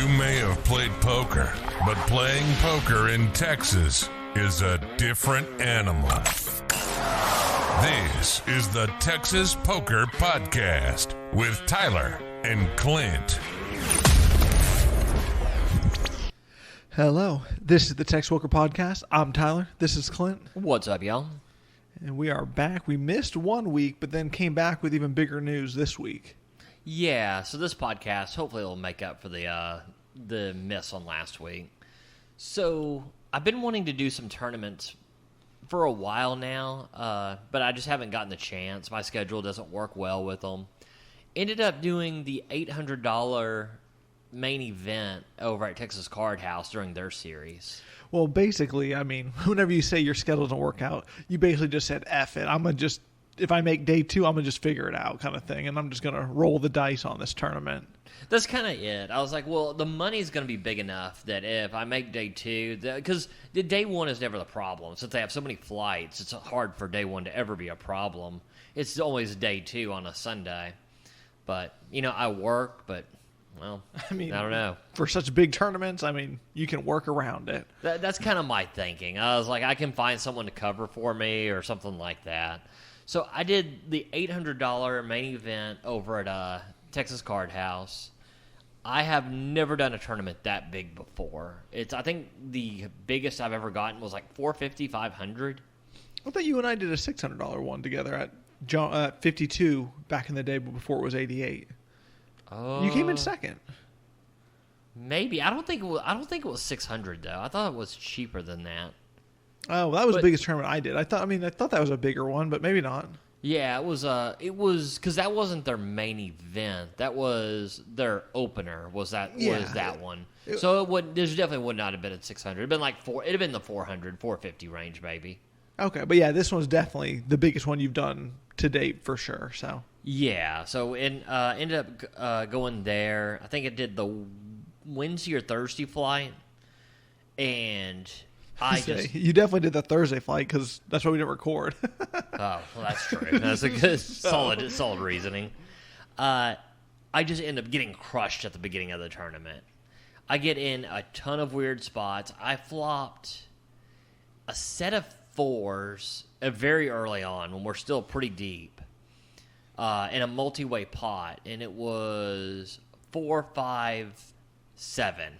You may have played poker, but playing poker in Texas is a different animal. This is the Texas Poker Podcast with Tyler and Clint. Hello, this is the Texas Poker Podcast. I'm Tyler. This is Clint. What's up, y'all? And we are back. We missed 1 week, but then came back with even bigger news this week. Yeah, so this podcast, hopefully it'll make up for the miss on last week. So, I've been wanting to do some tournaments for a while now, but I just haven't gotten the chance. My schedule doesn't work well with them. Ended up doing the $800 main event over at Texas Card House during their series. Well, basically, I mean, whenever you say your schedule doesn't work out, you basically just said, F it. I'm going to just, if I make day two, I'm going to just figure it out kind of thing. And I'm just going to roll the dice on this tournament. That's kind of it. I was like, well, the money's going to be big enough that if I make day two, because the day one is never the problem. Since they have so many flights, it's hard for day one to ever be a problem. It's always day two on a Sunday. But, you know, I work, but... Well, I mean, I don't know. For such big tournaments, I mean, you can work around it. That's kind of my thinking. I was like, I can find someone to cover for me or something like that. So I did the $800 main event over at Texas Card House. I have never done a tournament that big before. I think the biggest I've ever gotten was like $450, $500. I thought you and I did a $600 one together at 52 back in the day before it was 88. You came in second. Maybe. I don't think it was 600 though. I thought it was cheaper than that. Oh, that was the biggest tournament I did. I thought that was a bigger one, but maybe not. Yeah, it was because that wasn't their main event. That was their opener. Was that one? So there's definitely would not have been at 600. It'd been it'd have been the 400, 450 range maybe. Okay, but yeah, this one's definitely the biggest one you've done to date for sure. So. Yeah, so ended up going there. I think it did the Wednesday or Thursday flight, and you definitely did the Thursday flight because that's why we didn't record. Oh, well, that's true. That's a good solid reasoning. I just end up getting crushed at the beginning of the tournament. I get in a ton of weird spots. I flopped a set of fours very early on when we're still pretty deep. In a multi-way pot, and it was 4, 5, 7.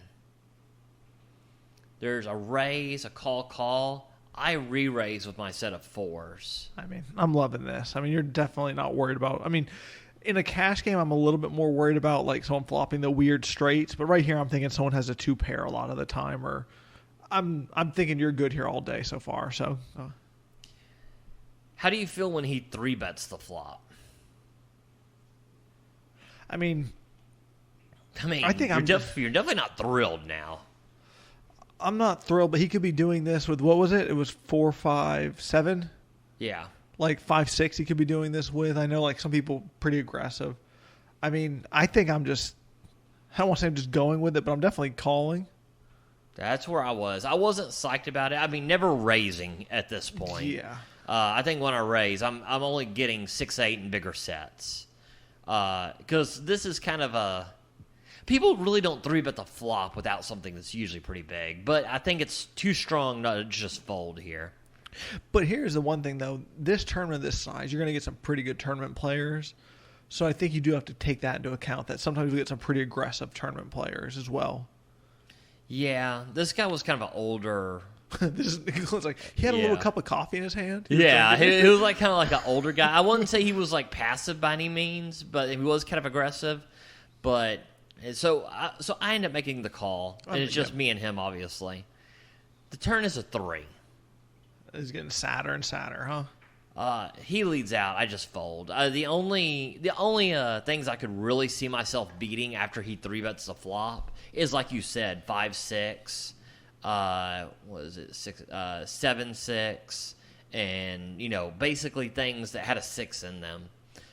There's a raise, a call. I re-raise with my set of fours. I mean, I'm loving this. I mean, you're definitely not worried about... I mean, in a cash game, I'm a little bit more worried about like someone flopping the weird straights, but right here, I'm thinking someone has a two pair a lot of the time, or I'm thinking you're good here all day so far. So, how do you feel when he 3-bets the flop? I mean, I think you're definitely not thrilled now. I'm not thrilled, but he could be doing this with, what was it? It was 4, 5, 7? Yeah. Like 5, 6 he could be doing this with. I know like some people pretty aggressive. I mean, I think I don't want to say I'm just going with it, but I'm definitely calling. That's where I was. I wasn't psyched about it. I mean, never raising at this point. Yeah. I think when I raise, I'm only getting 6, 8 and bigger sets. Because this is kind of people really don't 3-bet the flop without something that's usually pretty big, but I think it's too strong not to just fold here. But here's the one thing though, this tournament this size, you're going to get some pretty good tournament players, so I think you do have to take that into account, that sometimes we get some pretty aggressive tournament players as well. Yeah, this guy was kind of an older... like he had a little cup of coffee in his hand. He was like kind of like an older guy. I wouldn't say he was like passive by any means, but he was kind of aggressive. But so I end up making the call, and it's just me and him, obviously. The turn is a 3. It's getting sadder and sadder, huh? He leads out. I just fold. The only things I could really see myself beating after he 3-bets the flop is, like you said, 5, 6. What is it? 6, 7, 6, and basically things that had a 6 in them.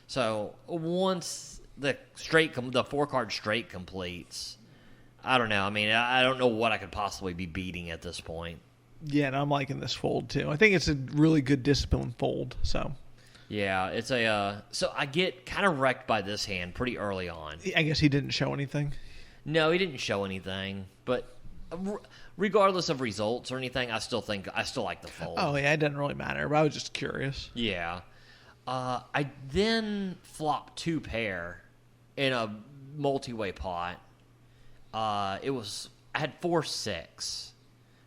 So once the 4-card straight completes, I don't know. I mean, I don't know what I could possibly be beating at this point. Yeah, and I'm liking this fold too. I think it's a really good disciplined fold. So Yeah, it's a so I get kind of wrecked by this hand pretty early on. I guess he didn't show anything. No, he didn't show anything. But regardless of results or anything, I still like the fold. Oh yeah, it doesn't really matter. But I was just curious. Yeah. I then flopped 2 pair in a multi-way pot. I had 4-6.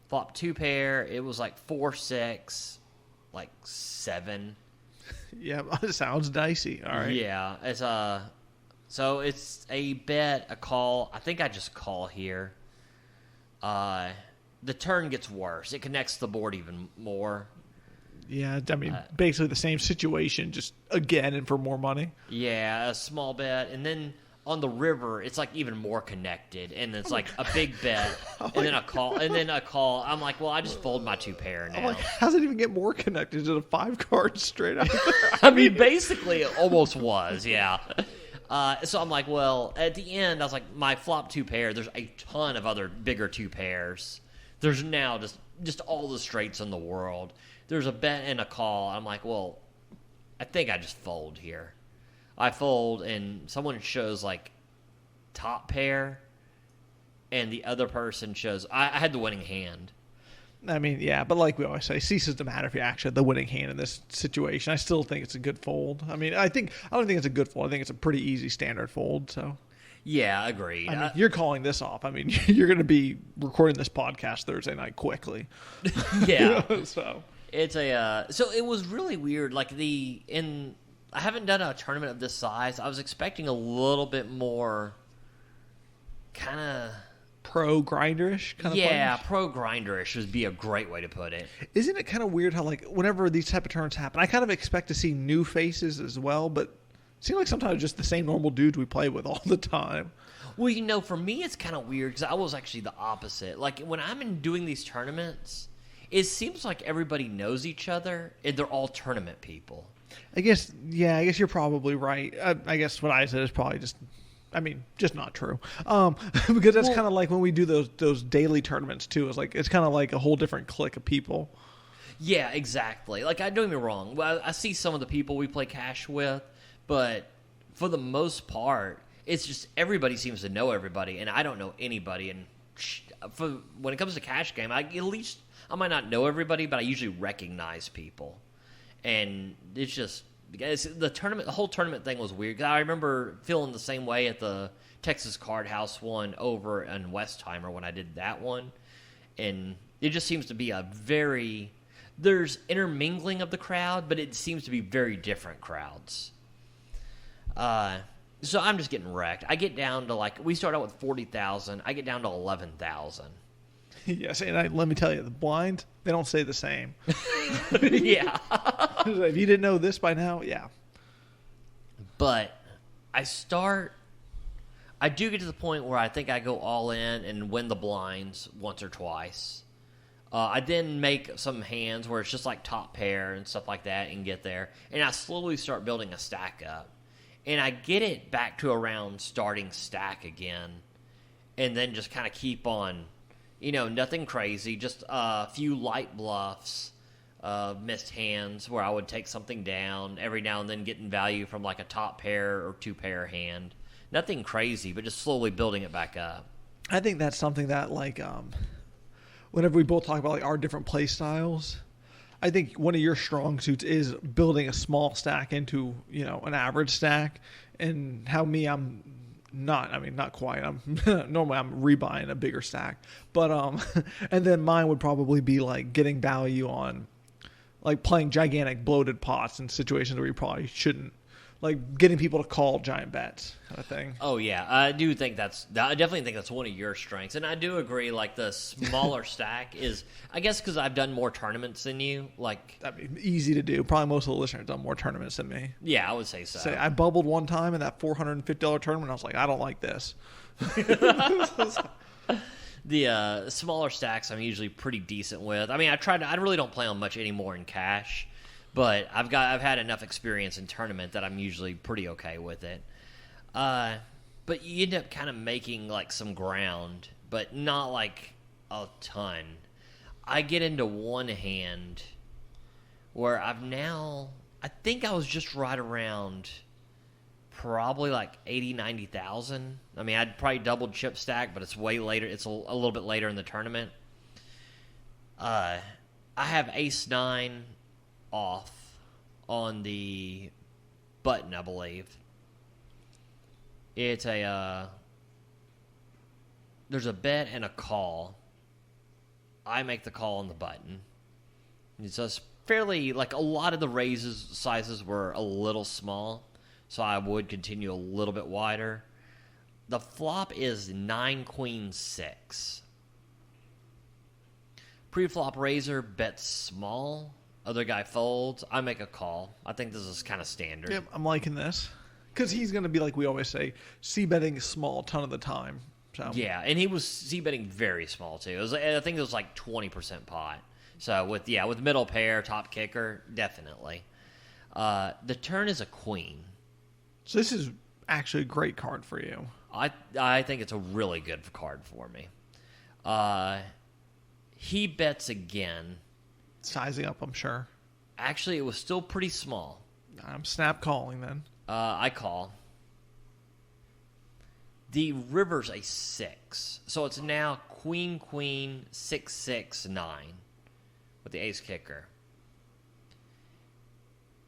Flopped 2 pair. It was like 4-6, like 7. Yeah, it sounds dicey. All right. Yeah, so it's a bet, a call. I think I just call here. The turn gets worse. It connects the board even more. Yeah, I mean, basically the same situation, just again and for more money. Yeah, a small bet, and then on the river, it's like even more connected, and it's like a big bet, and then a call, I'm like, well, I just fold my 2 pair now. I'm like, how's it even get more connected to the 5 cards straight out there? I mean, basically, it almost was, yeah. So I'm like, well, at the end, I was like, my flop 2 pair, there's a ton of other bigger 2 pairs. There's now just all the straights in the world. There's a bet and a call. I'm like, well, I think I just fold here. I fold, and someone shows, like, top pair, and the other person shows... I had the winning hand. I mean, yeah, but like we always say, ceases to matter if you actually had the winning hand in this situation. I still think it's a good fold. I mean, I don't think it's a good fold. I think it's a pretty easy standard fold, so... Yeah, agreed. I mean, you're calling this off. I mean, you're going to be recording this podcast Thursday night quickly. Yeah. So... It's so it was really weird. Like I haven't done a tournament of this size. I was expecting a little bit more kind of pro grinderish kind of yeah, players. pro grinderish would be a great way to put it. Isn't it kind of weird how like whenever these type of tournaments happen, I kind of expect to see new faces as well, but it seems like sometimes just the same normal dudes we play with all the time. Well, for me it's kind of weird because I was actually the opposite. Like when I'm doing these tournaments, it seems like everybody knows each other, and they're all tournament people. I guess you're probably right. I guess what I said is probably just not true. Because that's kind of like when we do those daily tournaments too. It's kind of like a whole different clique of people. Yeah, exactly. Like, don't get me wrong. Well, I see some of the people we play cash with, but for the most part, it's just everybody seems to know everybody, and I don't know anybody. And when it comes to cash game, I might not know everybody, but I usually recognize people. And it's just the whole tournament thing was weird. I remember feeling the same way at the Texas Card House one over in Westheimer when I did that one. And it just seems to be there's intermingling of the crowd, but it seems to be very different crowds. So I'm just getting wrecked. I get down to we start out with 40,000. I get down to 11,000. Yes, and let me tell you, the blind, they don't say the same. Yeah. If you didn't know this by now, yeah. But I do get to the point where I think I go all in and win the blinds once or twice. I then make some hands where it's just like top pair and stuff like that and get there. And I slowly start building a stack up. And I get it back to around starting stack again. And then just kind of keep on... nothing crazy, just a few light bluffs, missed hands where I would take something down, every now and then getting value from like a top pair or 2 pair hand. Nothing crazy, but just slowly building it back up. I think that's something that whenever we both talk about our different play styles, I think one of your strong suits is building a small stack into, an average stack, and how I'm not quite. Normally I'm rebuying a bigger stack, but and then mine would probably be like getting value on like playing gigantic bloated pots in situations where you probably shouldn't, like getting people to call giant bets kind of thing. Oh yeah, I definitely think that's one of your strengths, and I do agree. Like the smaller stack is, I guess, because I've done more tournaments than you. Like that'd be easy to do. Probably most of the listeners have done more tournaments than me. Yeah, I would say so. I bubbled one time in that $450 tournament. I was like, I don't like this. The smaller stacks I'm usually pretty decent with. I mean, I really don't play on much anymore in cash. But I've had enough experience in tournament that I'm usually pretty okay with it. But you end up kind of making like some ground, but not like a ton. I get into one hand where I think I was just right around probably like 80, 90,000. I mean, I'd probably double chip stack, but it's way later. It's a little bit later in the tournament. I have ace-9 off on the button, I believe. It's a there's a bet and a call. I make the call on the button. It's just fairly, like, a lot of the raises sizes were a little small, so I would continue a little bit wider. The flop is 9 queen 6. Pre-flop raiser bets small. Other guy folds. I make a call. I think this is kind of standard. Yep, I'm liking this. Because he's going to be, like we always say, c-betting small a ton of the time. So. Yeah, and he was c-betting very small, too. I think it was like 20% pot. So, with middle pair, top kicker, definitely. The turn is a queen. So this is actually a great card for you. I think it's a really good card for me. He bets again. Sizing up, I'm sure. Actually, it was still pretty small. I'm snap calling then. I call. The river's a 6. So it's now queen, queen, 6, 6, 9 with the ace kicker.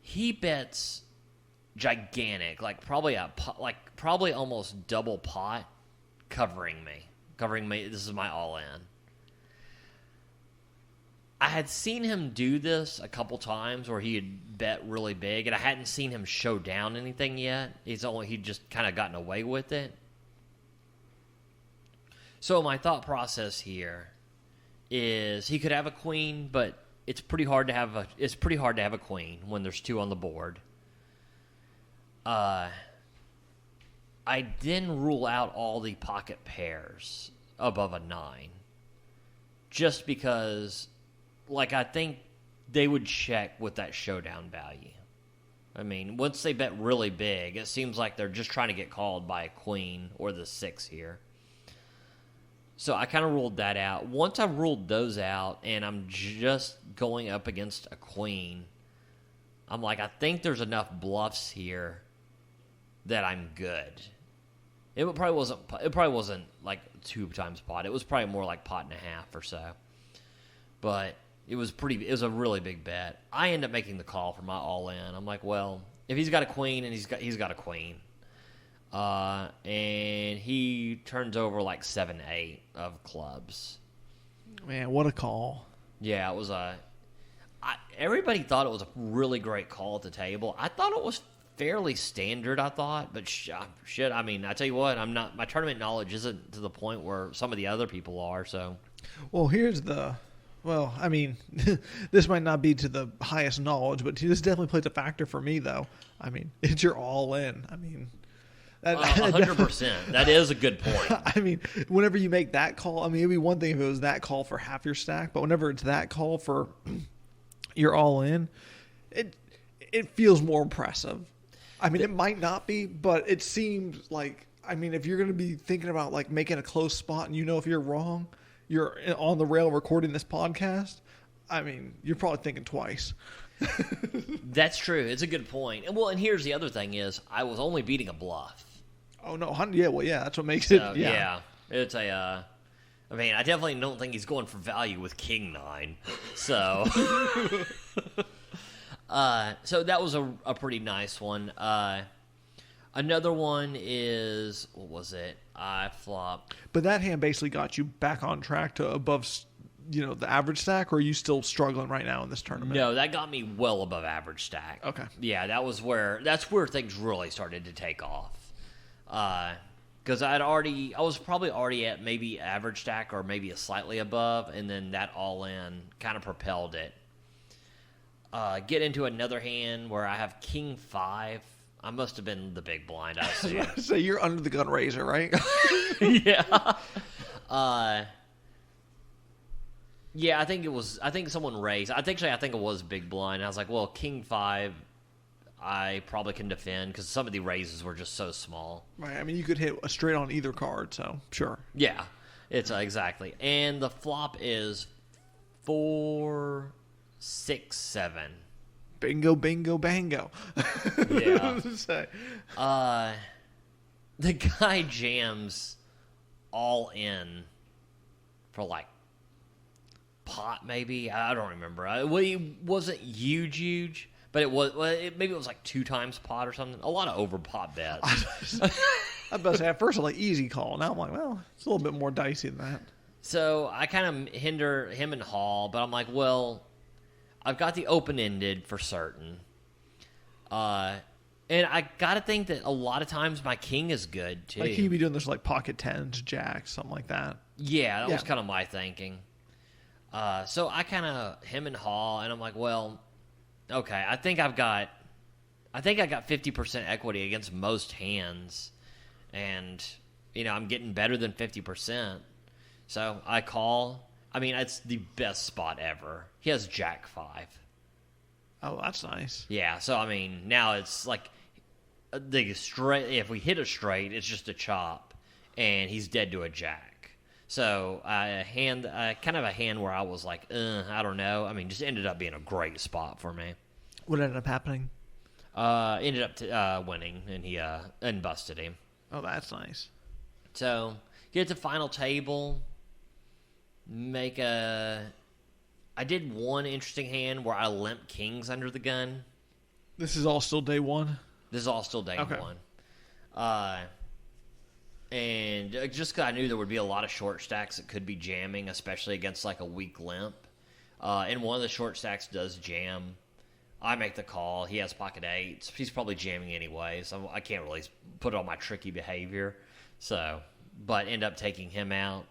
He bets gigantic, probably almost double pot, covering me. This is my all-in. I had seen him do this a couple times where he had bet really big, and I hadn't seen him show down anything yet. He'd just kind of gotten away with it. So my thought process here is he could have a queen, but it's pretty hard to have a queen when there's 2 on the board. I then rule out all the pocket pairs above a 9, just because, I think they would check with that showdown value. I mean, once they bet really big, it seems like they're just trying to get called by a queen or the 6 here. So I kind of ruled that out. Once I ruled those out and I'm just going up against a queen, I'm like, I think there's enough bluffs here that I'm good. It probably wasn't like 2 times pot. It was probably more like pot and a half or so. But it was a really big bet. I end up making the call for my all-in. I'm like, well, if he's got a queen and he's got a queen, and he turns over like 7-8 of clubs. Man, what a call! Yeah, it was everybody thought it was a really great call at the table. I thought it was fairly standard. I thought, but shit. I mean, I tell you what, my tournament knowledge isn't to the point where some of the other people are. So, well, Well, I mean, this might not be to the highest knowledge, but this definitely plays a factor for me, though. I mean, it's your all-in. I mean, 100%. That is a good point. I mean, whenever you make that call, I mean, it'd be one thing if it was that call for half your stack, but whenever it's that call for your all-in, it feels more impressive. I mean, it might not be, but it seems like, I mean, if you're going to be thinking about, like, making a close spot and if you're wrong, you're on the rail recording this podcast, I mean, you're probably thinking twice. That's true. It's a good point. And here's the other thing is, I was only beating a bluff. Oh, no. Yeah, well, yeah, that's what makes it. Yeah. It's I mean, I definitely don't think he's going for value with King 9. So, so that was a pretty nice one. Another one is, what was it? I flopped. But that hand basically got you back on track to above, the average stack, or are you still struggling right now in this tournament? No, that got me well above average stack. Okay. Yeah, that's where things really started to take off. Because I was probably already at maybe average stack or maybe a slightly above, and then that all-in kind of propelled it. Get into another hand where I have King 5. I must have been the big blind, I assume. So you're under the gun razor, right? Yeah. Yeah, I think someone raised. I think it was big blind. I was like, well, King 5, I probably can defend because some of the raises were just so small. Right. I mean, you could hit a straight on either card, so sure. Yeah, it's exactly. And the flop is 4, 6, 7. bingo, bingo, bango. Yeah. So, The guy jams all in for like pot, maybe. I don't remember. It wasn't huge, but it was. Maybe it was like 2 times pot or something. A lot of over pot bets. I was about to say, at first I'm like, easy call. Now I'm like, well, it's a little bit more dicey than that. So I kind of hinder him and Hall, but I'm like, well, I've got the open-ended for certain. And I got to think that a lot of times my king is good, too. Like, he'd be doing this like pocket tens, jacks, something like that. Yeah, that was kind of my thinking. So I kind of him and Hall, and I'm like, well, okay, I think I got 50% equity against most hands, and I'm getting better than 50%. So I call. I mean, it's the best spot ever. He has Jack 5. Oh, that's nice. Yeah, so I mean, now it's like the straight. If we hit a straight, it's just a chop, and he's dead to a jack. So kind of a hand where I was like, I don't know. I mean, just ended up being a great spot for me. What ended up happening? Ended up winning, and he busted him. Oh, that's nice. So get to final table. I did one interesting hand where I limped kings under the gun. This is all still day one? This is all still day one. And just because I knew there would be a lot of short stacks that could be jamming, especially against like a weak limp. And one of the short stacks does jam. I make the call. He has pocket 8s. He's probably jamming anyway, so I can't really put on my tricky behavior. But end up taking him out.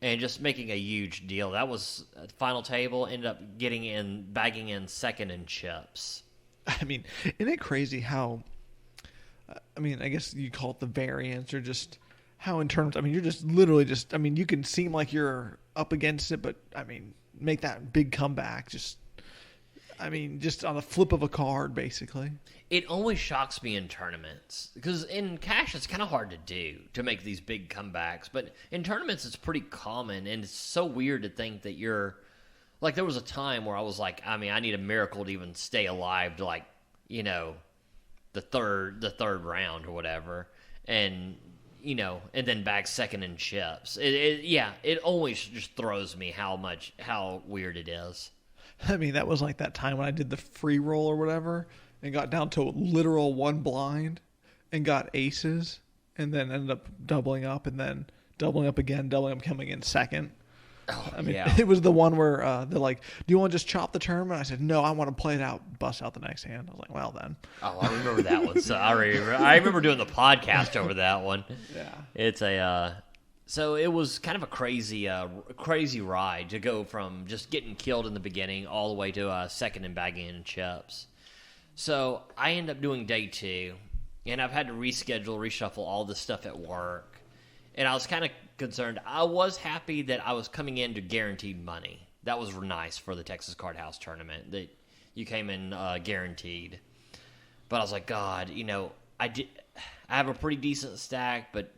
And just making a huge deal. That was final table. Ended up bagging in second in chips. I mean, isn't it crazy how? I mean, I guess you call it the variance, or just how in terms. I mean, you're just literally just. I mean, you can seem like you're up against it, but I mean, make that big comeback. Just on the flip of a card, basically. It always shocks me in tournaments because in cash it's kind of hard to do to make these big comebacks, but in tournaments it's pretty common, and it's so weird to think that you're like. There was a time where I was like, I mean, I need a miracle to even stay alive to the third round or whatever, and and then bag second in chips. It always just throws me how weird it is. I mean, that was like that time when I did the free roll or whatever and got down to a literal 1 blind and got aces and then ended up doubling up and then doubling up again, coming in second. Oh, I mean, yeah. It was the one where they're like, do you want to just chop the tournament? I said, no, I want to play it out, bust out the next hand. I was like, well, then. Oh, I remember that one. So I remember doing the podcast over that one. Yeah. It's so it was kind of a crazy ride to go from just getting killed in the beginning all the way to second and bagging in chips. So I end up doing day 2, and I've had to reshuffle all this stuff at work. And I was kind of concerned. I was happy that I was coming into guaranteed money. That was nice for the Texas Card House tournament, that you came in guaranteed. But I was like, God, I have a pretty decent stack, but,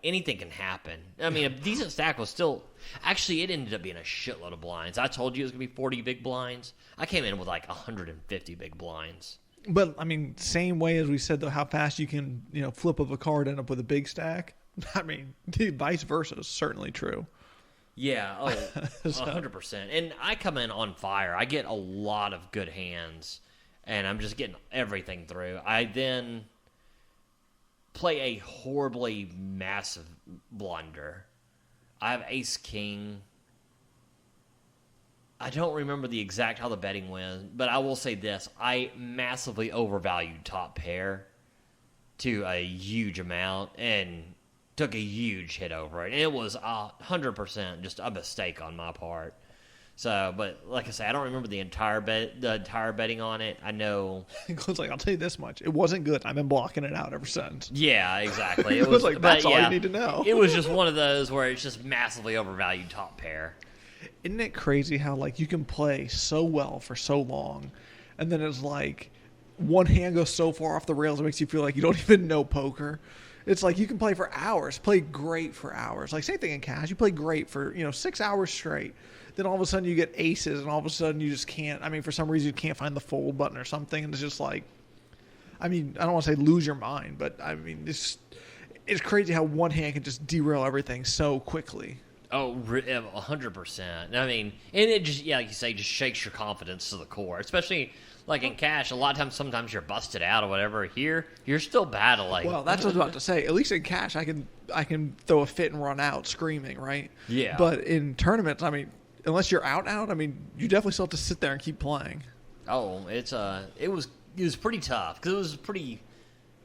anything can happen. I mean, a decent stack was still... Actually, it ended up being a shitload of blinds. I told you it was going to be 40 big blinds. I came in with like 150 big blinds. But, I mean, same way as we said, though, how fast you can, flip of a card, end up with a big stack. I mean, vice versa is certainly true. Yeah, 100%. And I come in on fire. I get a lot of good hands, and I'm just getting everything through. I then... play a horribly massive blunder. I have ace king. I don't remember the exact how the betting went, but I will say this. I massively overvalued top pair to a huge amount and took a huge hit over it. And it was 100% just a mistake on my part. So, but like I say, I don't remember the entire betting on it. I know. It's like, I'll tell you this much. It wasn't good. I've been blocking it out ever since. Yeah, exactly. It was like, that's all you need to know. It was just one of those where it's just massively overvalued top pair. Isn't it crazy how, like, you can play so well for so long, and then it's like one hand goes so far off the rails it makes you feel like you don't even know poker. It's like you can play for hours, play great for hours. Like same thing in cash. You play great for 6 hours straight. Then all of a sudden you get aces, and all of a sudden you just can't. I mean, for some reason you can't find the fold button or something, and it's just like, I mean, I don't want to say lose your mind, but I mean, it's crazy how one hand can just derail everything so quickly. Oh, 100%. I mean, and it just, like you say, just shakes your confidence to the core. Especially, like in cash, a lot of times, sometimes you're busted out or whatever. Here, you're still battling. Well, that's what I was about to say. At least in cash, I can throw a fit and run out screaming, right? Yeah. But in tournaments, I mean, unless you're out, I mean, you definitely still have to sit there and keep playing. Oh, it was pretty tough because it was pretty,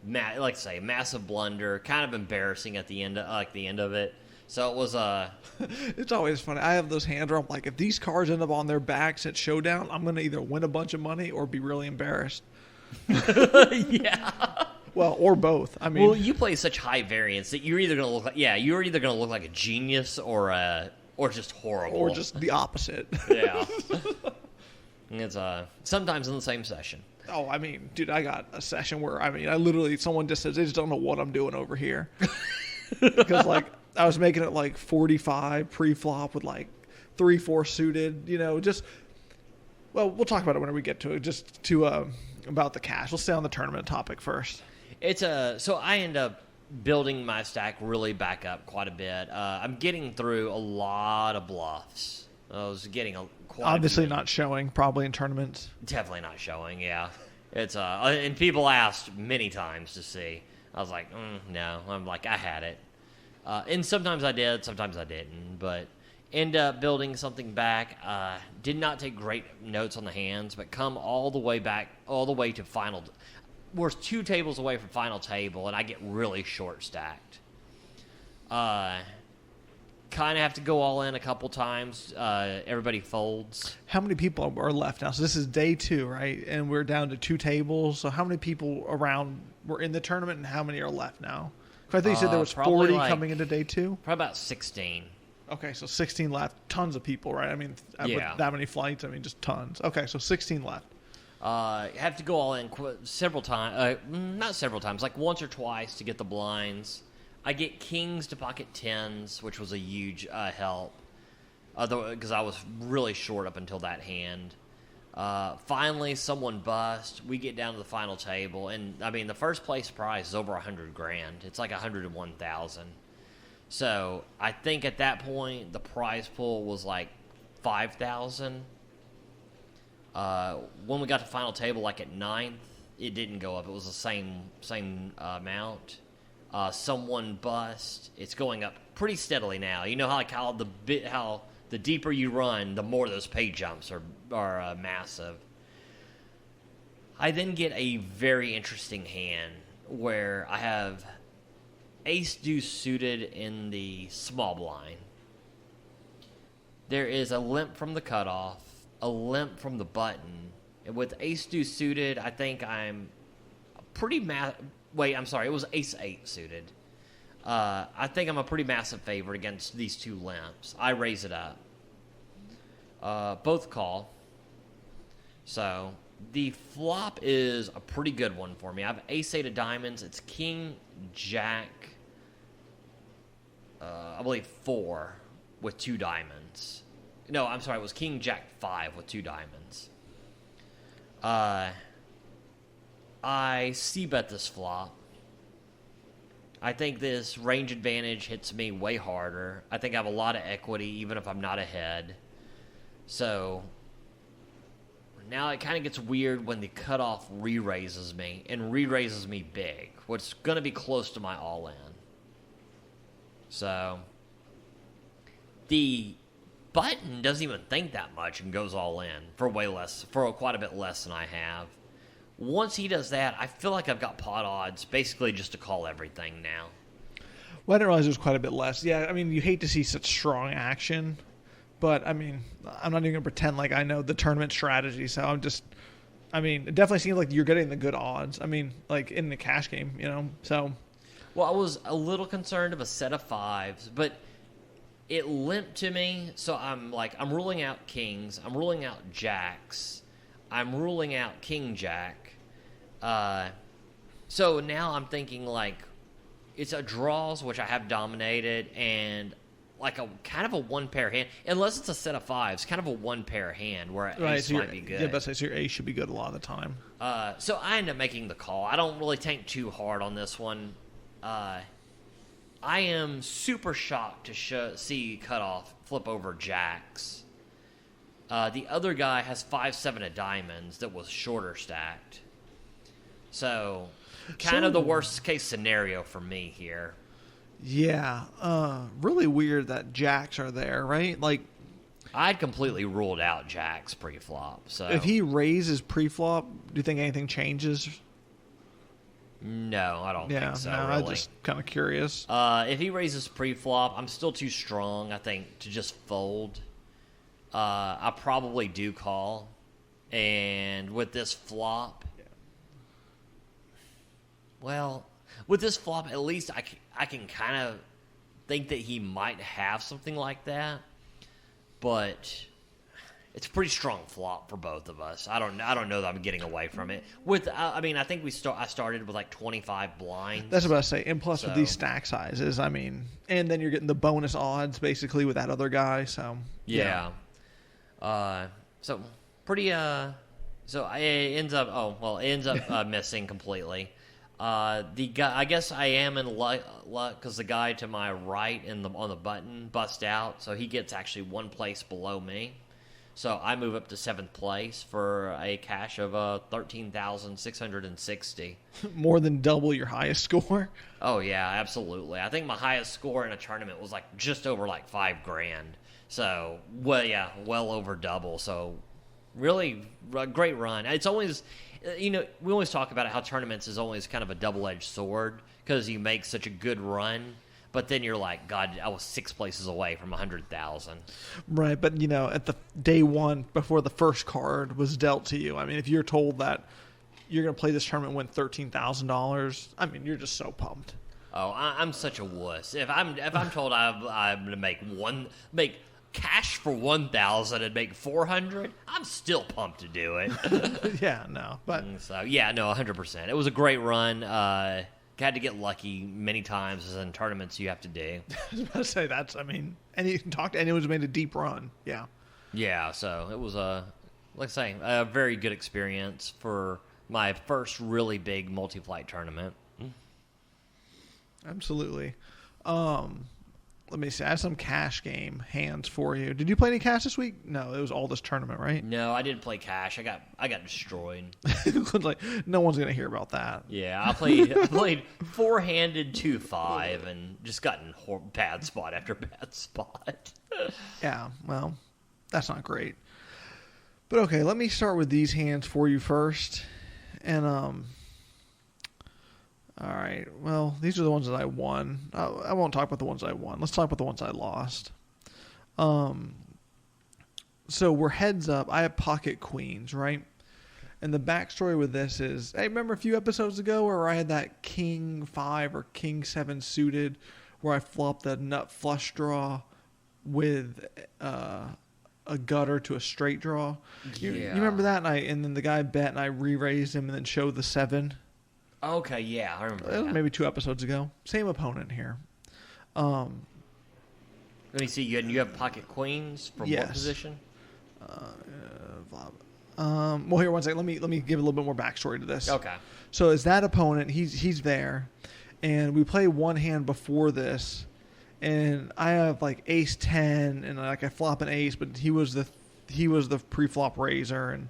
like I say, massive blunder, kind of embarrassing at the end, of it. So it was It's always funny. I have those hands where I'm like, if these cards end up on their backs at showdown, I'm gonna either win a bunch of money or be really embarrassed. Yeah. Well, or both. I mean, well, you play such high variance that you're either gonna look like a genius or just horrible, or just the opposite. Yeah. It's sometimes in the same session. Oh, I mean, dude, I got a session where I literally someone just says they just don't know what I'm doing over here because like. I was making it like 45 pre-flop with like 3-4 suited, well, we'll talk about it whenever we get to it. Just to about the cash. We'll stay on the tournament topic first. So I end up building my stack really back up quite a bit. I'm getting through a lot of bluffs. I was getting quite obviously not showing probably in tournaments. Definitely not showing. Yeah, it's and people asked many times to see. I was like, no. I'm like, I had it. And sometimes I did, sometimes I didn't, but end up building something back. Did not take great notes on the hands, but come all the way back, all the way to final. We're 2 tables away from final table, and I get really short stacked. Kind of have to go all in a couple times. Everybody folds. How many people are left now? So this is day 2, right? And we're down to 2 tables. So how many people around were in the tournament, and how many are left now? I think you said there was 40 coming into day 2? Probably about 16. Okay, so 16 left. Tons of people, right? I mean, with that many flights, just tons. Okay, so 16 left. Have to go all in several times. Not several times, like once or twice to get the blinds. I get kings to pocket 10s, which was a huge help. Because I was really short up until that hand. Finally, someone bust. We get down to the final table, and the first place prize is over $100,000. It's like $101,000. So I think at that point the prize pool was like $5,000. When we got to final table, like at 9th, it didn't go up. It was the same amount. Someone bust. It's going up pretty steadily now. You know how the deeper you run, the more those pay jumps are massive. I then get a very interesting hand where I have ace deuce suited in the small blind. There is a limp from the cutoff, a limp from the button, and with ace deuce suited, I think I'm pretty it was ace 8 suited. I think I'm a pretty massive favorite against these 2 limps. I raise it up. Both call. So the flop is a pretty good one for me. I have ace 8 of diamonds. It's king, jack, I believe 4 with 2 diamonds. No, I'm sorry. It was king, jack 5 with 2 diamonds. I c-bet this flop. I think this range advantage hits me way harder. I think I have a lot of equity even if I'm not ahead. So now it kind of gets weird when the cutoff re-raises me and re-raises me big, which is going to be close to my all-in. So the button doesn't even think that much and goes all in for quite a bit less than I have. Once he does that, I feel like I've got pot odds basically just to call everything now. Well, I didn't realize it was quite a bit less. Yeah, you hate to see such strong action, but I'm not even going to pretend like I know the tournament strategy, so it definitely seems like you're getting the good odds. Like in the cash game, so. Well, I was a little concerned of a set of 5s, but it limped to me, so I'm ruling out kings, I'm ruling out jacks, I'm ruling out king jack. So now I'm thinking like it's a draws, which I have dominated, and like a kind of a one pair hand, unless it's a set of fives, kind of a one pair hand where an ace might be good. Yeah, but so your ace should be good a lot of the time. So I end up making the call. I don't really tank too hard on this one. I am super shocked to see cutoff flip over jacks. The other guy has 5-7 of diamonds that was shorter stacked. So kind of the worst case scenario for me here. Yeah, really weird that jacks are there, right? Like, I'd completely ruled out jacks pre-flop. So if he raises pre-flop, do you think anything changes? No, I don't Yeah, think so. no, really. I'm just kind of curious. If he raises pre-flop, I'm still too strong, I think, to just fold. I probably do call, and with this flop, well, with this flop, at least I can kind of think that he might have something like that, but it's a pretty strong flop for both of us. I don't know that I'm getting away from it. I think I started with like 25 blinds. That's what I say. And plus with these stack sizes, I mean, and then you're getting the bonus odds basically with that other guy. So yeah. So pretty. So it ends up missing completely. The guy, I guess I am in luck because the guy to my right on the button bust out, so he gets actually one place below me. So I move up to 7th place for a cash of 13,660. More than double your highest score. Oh yeah, absolutely. I think my highest score in a tournament was like just over like $5,000. So well over double. So really a great run. It's always, we always talk about how tournaments is always kind of a double-edged sword because you make such a good run. But then you're like, God, I was 6 places away from 100,000. Right, but at the day one before the first card was dealt to you, I mean, if you're told that you're going to play this tournament and win $13,000, I mean, you're just so pumped. Oh, I'm such a wuss. If I'm told I'm going to make cash for 1,000 and make 400, I'm still pumped to do it. Yeah, no, but so yeah, no, 100%. It was a great run. Had to get lucky many times, as in tournaments you have to do. I was about to say and you can talk to anyone who's made a deep run. Yeah. Yeah, so it was a very good experience for my first really big multi-flight tournament. Absolutely. Let me see. I have some cash game hands for you. Did you play any cash this week? No, it was all this tournament, right? No, I didn't play cash. I got destroyed. Like, no one's gonna hear about that. Yeah, I played 4-handed 2-5 and just gotten bad spot after bad spot. Yeah, well, that's not great. But okay, let me start with these hands for you first. And all right. Well, these are the ones that I won. I won't talk about the ones I won. Let's talk about the ones I lost. So we're heads up. I have pocket queens, right? And the backstory with this is, hey, remember a few episodes ago where I had that king 5 or king 7 suited, where I flopped the nut flush draw with a gutter to a straight draw. You remember that? And then the guy bet, and I re-raised him, and then showed the 7. Okay, yeah, I remember that. Maybe 2 episodes ago. Same opponent here. Let me see. You have pocket queens from what position? Well, here, one second. Let me give a little bit more backstory to this. Okay. So as that opponent, he's there, and we play one hand before this, and I have like ace 10, and like I flop an ace, but he was the pre-flop raiser, and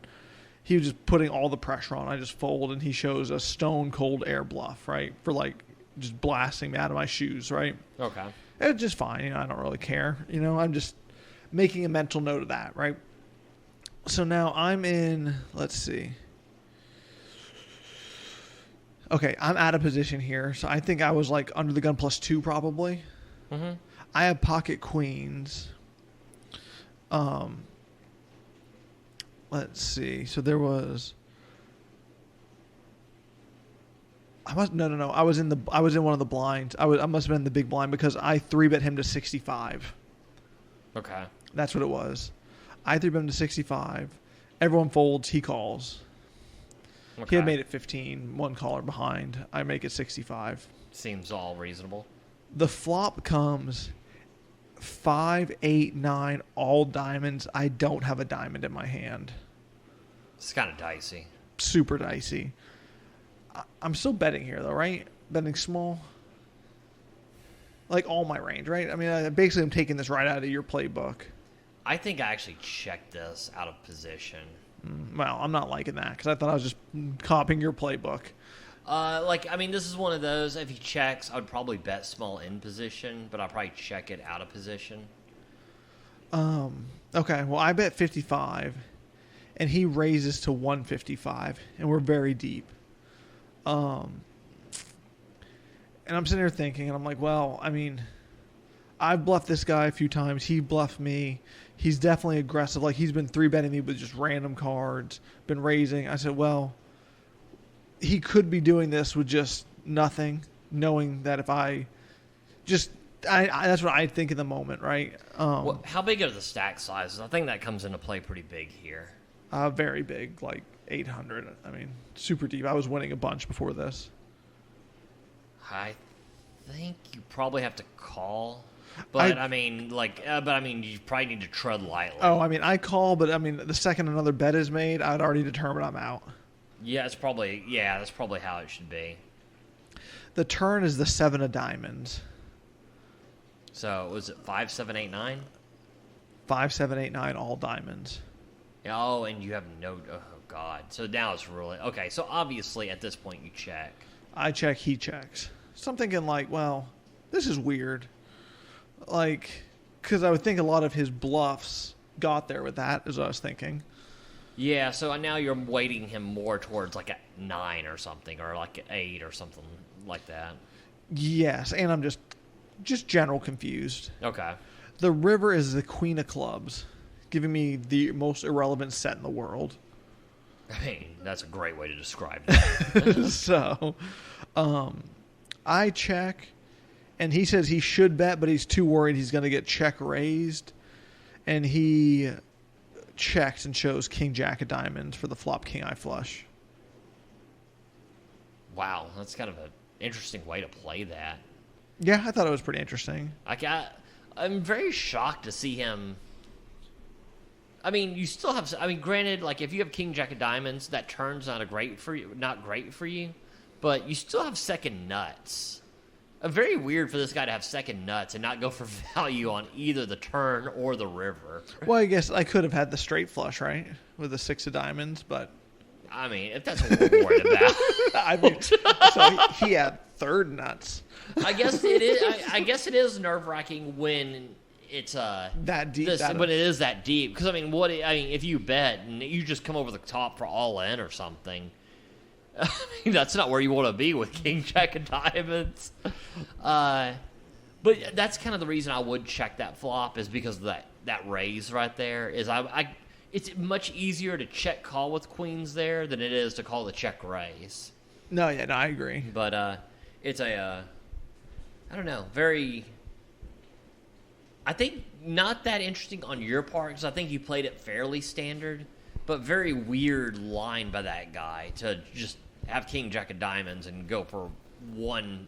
he was just putting all the pressure on. I just fold, and he shows a stone cold air bluff, right? For like just blasting me out of my shoes, right? Okay. It's just fine. I don't really care. I'm just making a mental note of that, right? So now I'm in, let's see. Okay, I'm out of position here. So I think I was like under the gun +2 probably. Mm-hmm. I have pocket queens. Let's see. So there was. I was in one of the blinds. I must have been in the big blind because I 3-bet him to 65. Okay. That's what it was. I 3-bet him to 65. Everyone folds. He calls. Okay. He had made it 15. One caller behind. I make it 65. Seems all reasonable. The flop comes 5, 8, 9, all diamonds. I don't have a diamond in my hand. It's kind of dicey. Super dicey. I'm still betting here, though, right? Betting small. Like all my range, right? I mean, I basically am taking this right out of your playbook. I think I actually checked this out of position. Well, I'm not liking that because I thought I was just copying your playbook. This is one of those. If he checks, I would probably bet small in position, but I'll probably check it out of position. Okay, well, I bet 55, and he raises to 155, and we're very deep. And I'm sitting here thinking, and I'm like, well, I mean, I've bluffed this guy a few times. He bluffed me. He's definitely aggressive. Like, he's been 3-betting me with just random cards, been raising. I said, well, he could be doing this with just nothing, knowing that if I just... that's what I think in the moment, right? How big are the stack sizes? I think that comes into play pretty big here. Very big, like 800. I mean, super deep. I was winning a bunch before this. I think you probably have to call, but you probably need to tread lightly. Oh, I mean, I call, but I mean, the second another bet is made, I'd already determined I'm out. Yeah, that's probably how it should be. The turn is the 7 of diamonds. So was it 5, 7, 8, 9? 5, 7, 8, 9, all diamonds. Oh, and you have no. Oh God! So now it's really okay. So obviously, at this point, you check. I check, he checks. So I'm thinking, like, well, this is weird. Like, because I would think a lot of his bluffs got there with that, is what I was thinking. Yeah, so now you're weighting him more towards like a 9 or something, or like an 8 or something like that. Yes, and I'm just general confused. Okay. The river is the queen of clubs, giving me the most irrelevant set in the world. I mean, that's a great way to describe that. So, I check, and he says he should bet, but he's too worried he's going to get check raised, and he checks and shows king jack of diamonds for the flop king eye flush. Wow, that's kind of an interesting way to play that. Yeah, I thought it was pretty interesting. I'm very shocked to see him. I mean, you still have. I mean, granted, like if you have king jack of diamonds, that turn's not great for you, but you still have second nuts. Very weird for this guy to have second nuts and not go for value on either the turn or the river. Well, I guess I could have had the straight flush, right, with the 6 of diamonds, but I mean, if that's what we're worried about. I mean, so he had third nuts. I guess it is. I guess it is nerve-wracking when it's that deep. When it is that deep, because I mean, if you bet and you just come over the top for all in or something, I mean, that's not where you want to be with king jack of diamonds. But that's kind of the reason I would check that flop is because of that raise right there. Is it's much easier to check call with queens there than it is to call the check raise. No, I agree. But it's I don't know, very. I think not that interesting on your part because I think you played it fairly standard, but very weird line by that guy to just have king jack of diamonds and go for one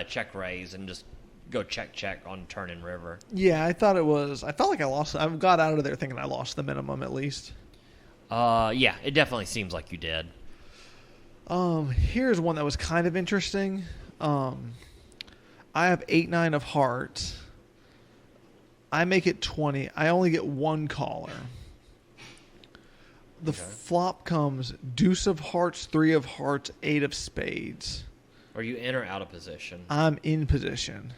check raise and just go check on turn and river. Yeah, I felt like I lost. I got out of there thinking I lost the minimum at least. Yeah, it definitely seems like you did. Here's one that was kind of interesting. I have 8-9 of hearts. I make it 20. I only get one caller. The flop comes deuce of hearts, 3 of hearts, 8 of spades. Are you in or out of position? I'm in position.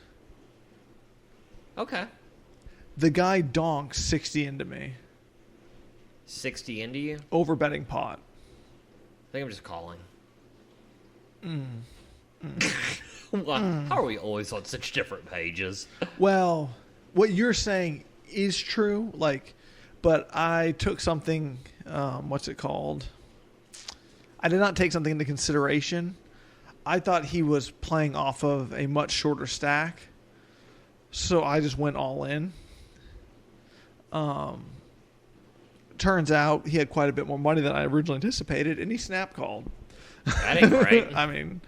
Okay. The guy donks 60 into me. 60 into you? Over betting pot. I think I'm just calling. How are we always on such different pages? Well, what you're saying is true, but I took something, what's it called? I did not take something into consideration. I thought he was playing off of a much shorter stack, so I just went all in. Turns out he had quite a bit more money than I originally anticipated, and he snap called. That ain't great. I mean,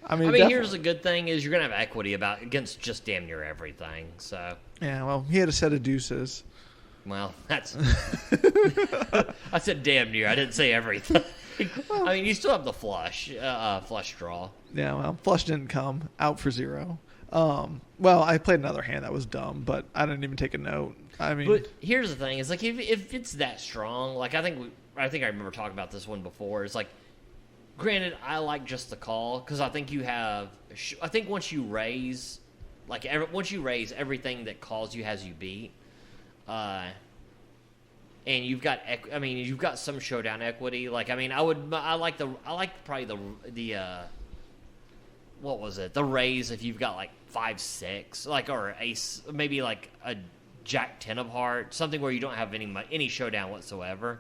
I mean, here's the good thing is you're gonna have equity against just damn near everything. So yeah, well, he had a set of deuces. Well, that's. I said damn near. I didn't say everything. I mean, you still have the flush draw. Yeah, well, flush didn't come. Out for 0. Well, I played another hand that was dumb, but I didn't even take a note. I mean, but here's the thing: is like if it's that strong, like I think I remember talking about this one before. It's like, granted, I like just the call because I think you have. I think once you raise, everything that calls you has you beat. And you've got, you've got some showdown equity. Like, I mean, I like probably the what was it? The raise if you've got like 5-6, like, or ace, maybe like a Jack 10 of heart, something where you don't have any showdown whatsoever.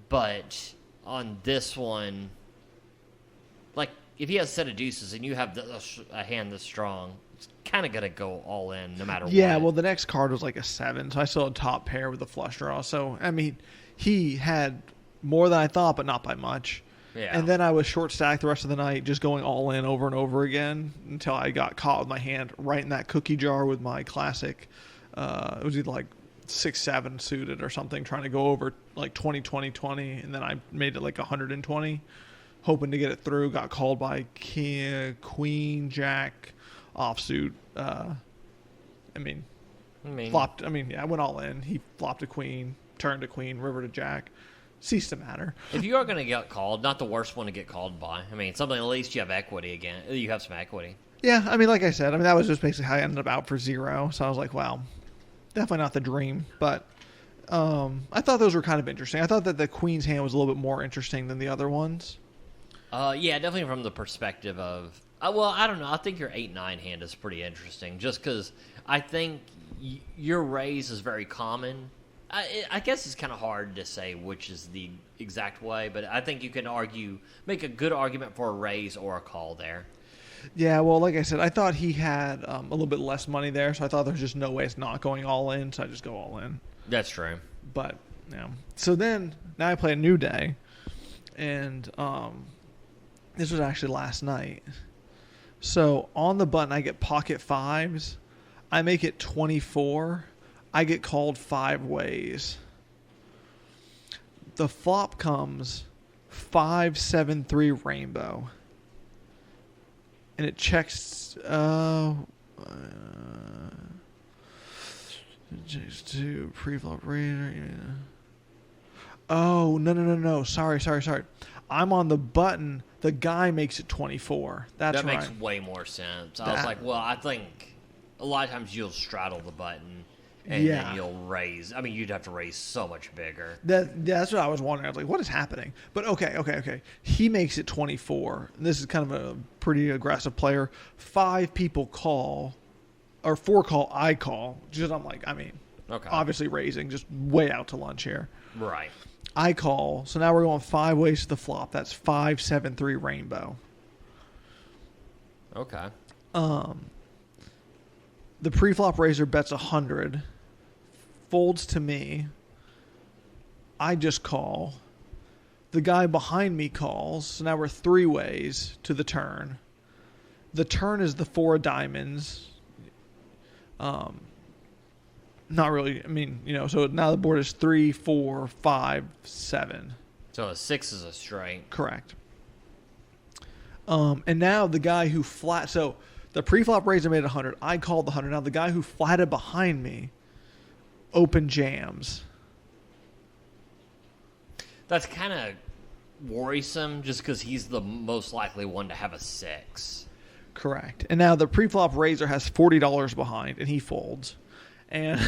But on this one, like, if he has a set of deuces and you have a hand this strong, it's kind of going to go all in no matter what. Yeah, well, the next card was like a 7, so I still had top pair with a flush draw. So, I mean, he had more than I thought, but not by much. Yeah. And then I was short stacked the rest of the night, just going all in over and over again until I got caught with my hand right in that cookie jar with my classic. It was either like 6-7 suited or something, trying to go over like 20-20-20, and then I made it like 120, hoping to get it through. Got called by Queen, Jack, offsuit. Flopped. I mean, yeah, I went all in. He flopped a queen, turned a queen, river to Jack. Ceased to matter. If you are going to get called, not the worst one to get called by. I mean, something at least you have equity again. You have some equity. Yeah, I mean, like I said, that was just basically how I ended up out for 0. So I was like, wow, definitely not the dream. But I thought those were kind of interesting. I thought that the queen's hand was a little bit more interesting than the other ones. Yeah, definitely from the perspective of... well, I don't know. I think your 8-9 hand is pretty interesting. Just because I think your raise is very common. I guess it's kind of hard to say which is the exact way, but I think you can make a good argument for a raise or a call there. Yeah, well, like I said, I thought he had a little bit less money there, so I thought there's just no way it's not going all in, so I just go all in. That's true. But, yeah. So then, now I play a new day, and this was actually last night. So on the button, I get pocket 5s. I make it 24. I get called 5 ways. The flop comes 5-7-3 rainbow. And it checks to preflop raiser. Yeah. Oh, no. Sorry. I'm on the button. The guy makes it 24. That makes way more sense. I was like, well, I think a lot of times you'll straddle the button. And then you'll raise. I mean, you'd have to raise so much bigger. That's what I was wondering. I was like, what is happening? But okay. He makes it 24. This is kind of a pretty aggressive player. 5 people call, or 4 call, I call. Just I'm like, obviously raising, just way out to lunch here. Right. I call. So now we're going 5 ways to the flop. That's 5-7-3 rainbow. Okay. The preflop raiser bets 100, folds to me. I just call. The guy behind me calls. So now we're 3 ways to the turn. The turn is the 4 of diamonds. Not really. I mean, so now the board is 3, 4, 5, 7. So a 6 is a straight. Correct. And now the guy who flat... So... The preflop raiser made 100. I called the 100. Now the guy who flatted behind me open jams. That's kind of worrisome just because he's the most likely one to have a 6. Correct. And now the preflop raiser has $40 behind, and he folds. And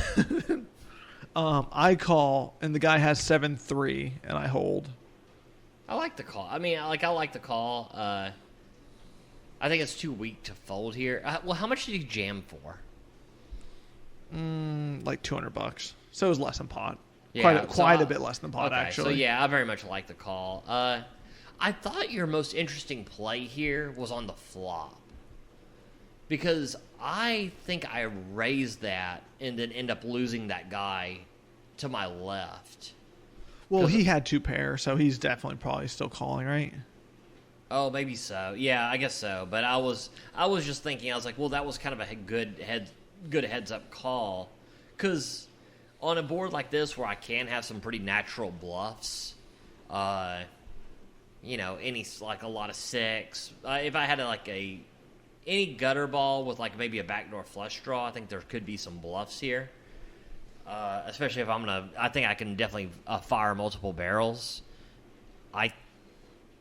I call, and the guy has 7-3, and I hold. I like the call. I mean, I like the call. I think it's too weak to fold here. Well, how much did you jam for? Like $200. So it was less than pot. Yeah, quite a bit less than pot, okay, actually. So yeah, I very much like the call. I thought your most interesting play here was on the flop. Because I think I raised that and then end up losing that guy to my left. Well, he had 2 pair, so he's definitely probably still calling, right? Oh, maybe so. Yeah, I guess so. But I was just thinking. I was like, well, that was kind of a good heads up call, because on a board like this where I can have some pretty natural bluffs, any like a lot of six. If I had any gutter ball with like maybe a backdoor flush draw, I think there could be some bluffs here. Especially if I think I can definitely fire multiple barrels. I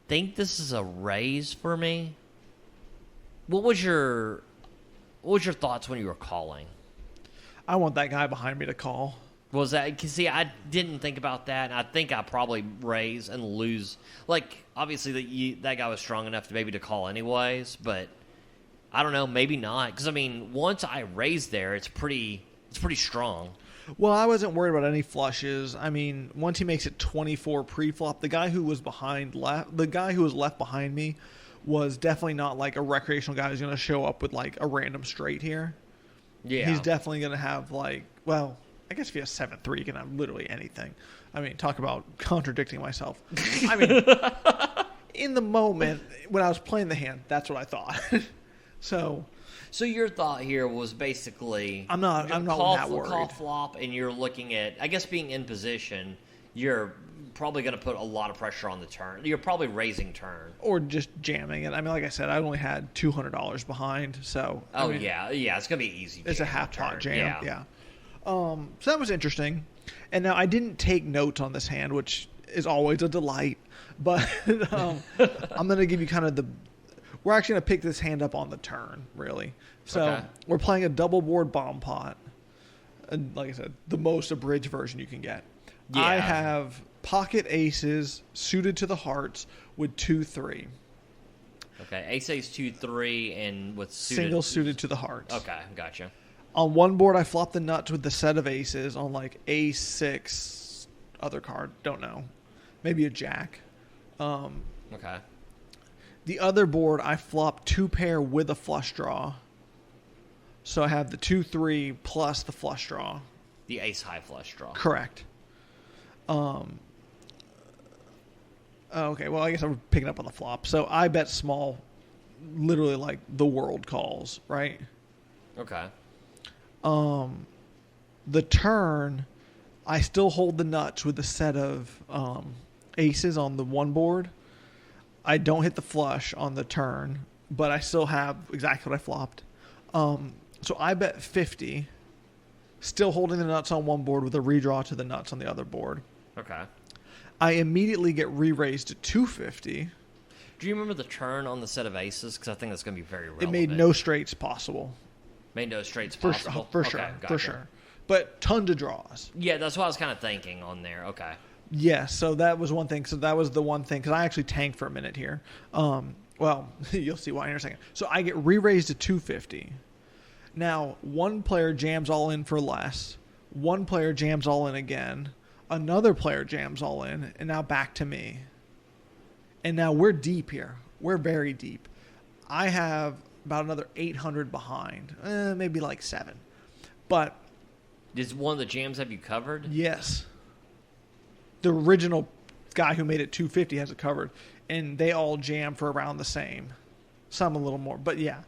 think this is a raise for me. What was your thoughts when you were calling? I want that guy behind me to call. Was that, cause see, I didn't think about that, and I think I probably raise and lose. Like, obviously that guy was strong enough to maybe to call anyways, but I don't know, maybe not. Because I mean, once I raise there, it's pretty strong. Well, I wasn't worried about any flushes. I mean, once he makes it 24 pre-flop, the guy who was left behind me was definitely not like a recreational guy who's going to show up with like a random straight here. Yeah. He's definitely going to have like, well, I guess if he has 7-3, he can have literally anything. I mean, talk about contradicting myself. I mean, in the moment when I was playing the hand, that's what I thought. So your thought here was basically I'm not that worried. Call flop, and you're looking at, I guess, being in position. You're probably going to put a lot of pressure on the turn. You're probably raising turn or just jamming it. I mean, like I said, I only had $200 behind, so I mean, yeah, it's going to be easy. It's a half pot jam, yeah. So that was interesting. And now I didn't take notes on this hand, which is always a delight. But I'm going to give you kind of we're actually going to pick this hand up on the turn, really. So We're playing a double board bomb pot. And like I said, the most abridged version you can get. Yeah. I have pocket aces suited to the hearts with 2-3. Okay, ace 2-3 and with single suited to the hearts. Okay, gotcha. On one board, I flop the nuts with the set of aces on like ace-6, other card, don't know. Maybe a jack. Okay. The other board, I flop 2-pair with a flush draw. So I have the 2-3 plus the flush draw. The ace-high flush draw. Correct. Okay, well, I guess I'm picking up on the flop. So I bet small, literally like the world calls, right? Okay. The turn, I still hold the nuts with a set of aces on the one board. I don't hit the flush on the turn, but I still have exactly what I flopped. So I bet 50, still holding the nuts on one board with a redraw to the nuts on the other board. Okay. I immediately get re-raised to 250. Do you remember the turn on the set of aces? Because I think that's going to be very relevant. It made no straights possible. Made no straights possible? For sure, for sure. But tons of draws. Yeah, that's what I was kind of thinking on there. Okay. Yeah, so that was one thing. So that was the one thing, because I actually tanked for a minute here. Well, you'll see why in a second. So I get re-raised to 250. Now, one player jams all in for less. One player jams all in again. Another player jams all in. And now back to me. And now we're deep here. We're very deep. I have about another 800 behind. Maybe like 7. But... Does one of the jams have you covered? Yes. The original guy who made it 250 has it covered. And they all jam for around the same. Some a little more. But yeah.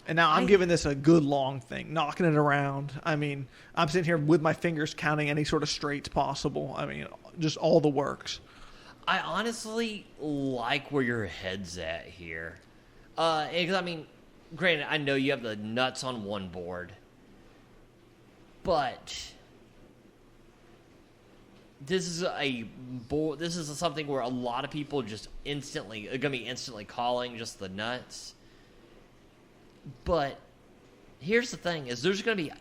And now I'm giving this a good long thing, knocking it around. I mean, I'm sitting here with my fingers counting any sort of straights possible. I mean, just all the works. I honestly like where your head's at here. Because, I mean, granted, I know you have the nuts on one board. But this is something where a lot of people just are going to be instantly calling just the nuts. But here's the thing: is there's going to be,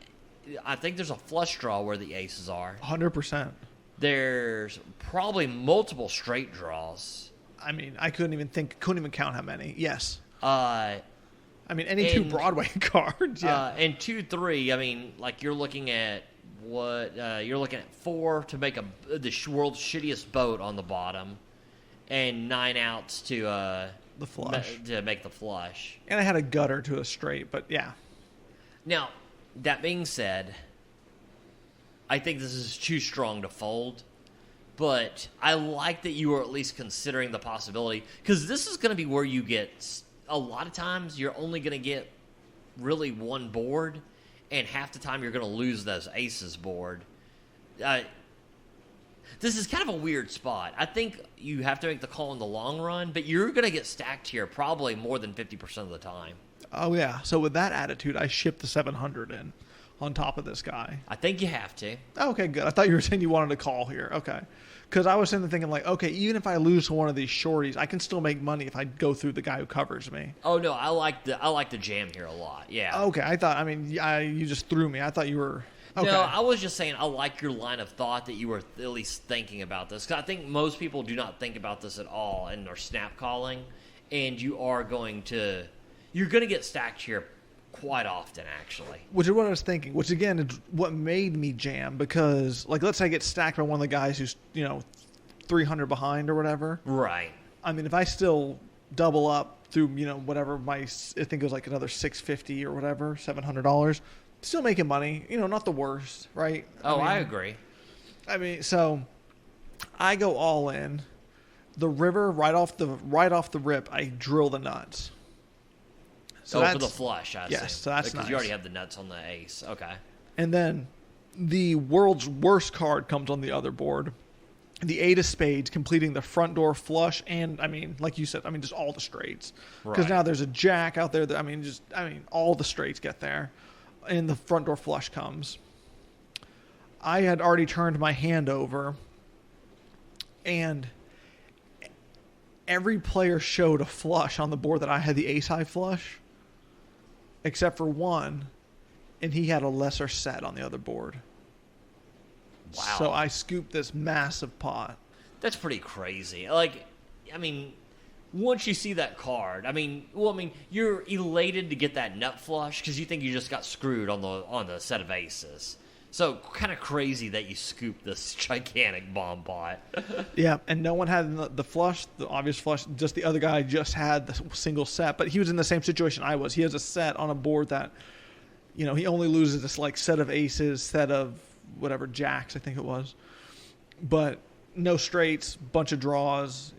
I think there's a flush draw where the aces are. 100%. There's probably multiple straight draws. I mean, I couldn't even count how many. Yes. I mean, any two Broadway cards. Yeah. And 2-3. I mean, like you're looking at what you're looking at 4 to make the world's shittiest boat on the bottom, and 9 outs to the flush to make the flush. And I had a gutter to a straight, but yeah. Now, that being said, I think this is too strong to fold. But I like that you are at least considering the possibility, because this is going to be where you get, a lot of times you're only going to get really one board, and half the time you're going to lose those aces board. This is kind of a weird spot. I think you have to make the call in the long run, but you're going to get stacked here probably more than 50% of the time. Oh, yeah. So with that attitude, I shipped the 700 in on top of this guy. I think you have to. Okay, good. I thought you were saying you wanted to call here. Okay. Because I was sitting there thinking, like, okay, even if I lose to one of these shorties, I can still make money if I go through the guy who covers me. Oh, no, I like the jam here a lot. Yeah. Okay, I thought, I mean, you just threw me. I thought you were... Okay. No, I was just saying I like your line of thought that you were at least thinking about this. Because I think most people do not think about this at all and are snap calling. And you're going to get stacked here quite often, actually. Which is what I was thinking. Which, again, is what made me jam. Because, like, let's say I get stacked by one of the guys who's, 300 behind or whatever. Right. I mean, if I still double up through, whatever I think it was like another $650 or whatever, $700, still making money, not the worst, right? I agree. I mean, so I go all in. The river right off the rip, I drill the nuts. So for the flush, I see. Yes, so that's because nice. you already have the nuts on the ace. Okay. And then the world's worst card comes on the other board. The 8 of spades completing the front door flush, and like you said, just all the straights. Because Right. now there's a jack out there that all the straights get there, and the front door flush comes. I had already turned my hand over, and every player showed a flush on the board that I had the ace high flush, except for one, and he had a lesser set on the other board. Wow. So I scooped this massive pot. That's pretty crazy. Once you see that card, you're elated to get that nut flush because you think you just got screwed on the set of aces. So kind of crazy that you scooped this gigantic bomb pot. Yeah, and no one had the flush, the obvious flush. Just the other guy just had the single set, but he was in the same situation I was. He has a set on a board that, he only loses this set of aces, set of whatever jacks I think it was, but no straights, bunch of draws.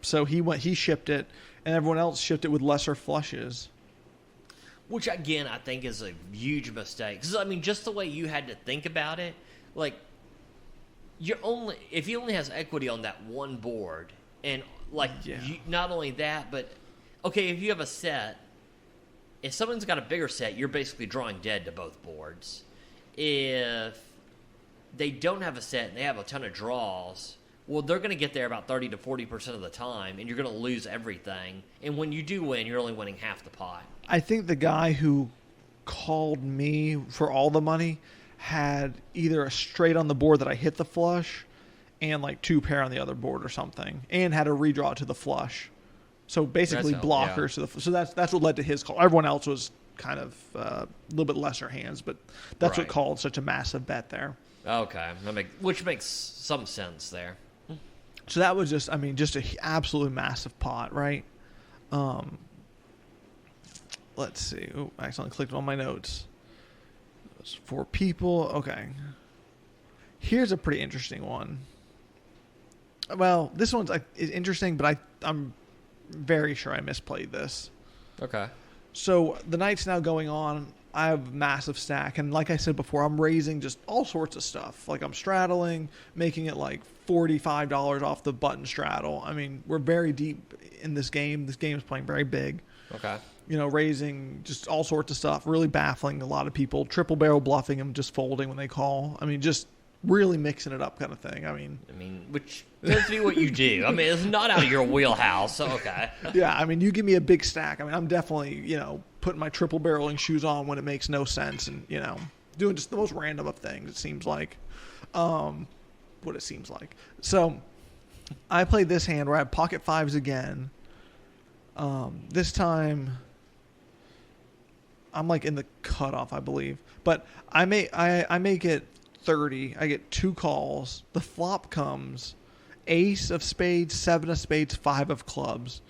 So he shipped it, and everyone else shipped it with lesser flushes. Which, again, I think is a huge mistake. Because, just the way you had to think about it, if he only has equity on that one board, and, not only that, but, okay, if you have a set, if someone's got a bigger set, you're basically drawing dead to both boards. If they don't have a set and they have a ton of draws, well, they're going to get there about 30 to 40% of the time, and you're going to lose everything. And when you do win, you're only winning half the pot. I think the guy who called me for all the money had either a straight on the board that I hit the flush and 2 pair on the other board or something, and had a redraw to the flush. So basically blockers to the so that's what led to his call. Everyone else was kind of a little bit lesser hands, but that's what called such a massive bet there. Okay, which makes some sense there. So that was just an absolutely massive pot, right? Let's see. Oh, I accidentally clicked on my notes. It's 4 people. Okay. Here's a pretty interesting one. Well, this one's is interesting, but I'm very sure I misplayed this. Okay. So the night's now going on. I have a massive stack, and like I said before, I'm raising just all sorts of stuff. I'm straddling, making it $45 off the button straddle. We're very deep in this game. This game is playing very big. Okay. Raising just all sorts of stuff, really baffling a lot of people. Triple barrel bluffing them, just folding when they call. Just really mixing it up kind of thing. Which tends to be what you do. It's not out of your wheelhouse, so okay. Yeah, you give me a big stack. I'm definitely, putting my triple barreling shoes on when it makes no sense and, doing just the most random of things, it seems like. What it seems like. So, I played this hand where I have pocket fives again. This time, I'm in the cutoff, I believe. But I make it 30. I get 2 calls. The flop comes ace of spades, 7 of spades, 5 of clubs.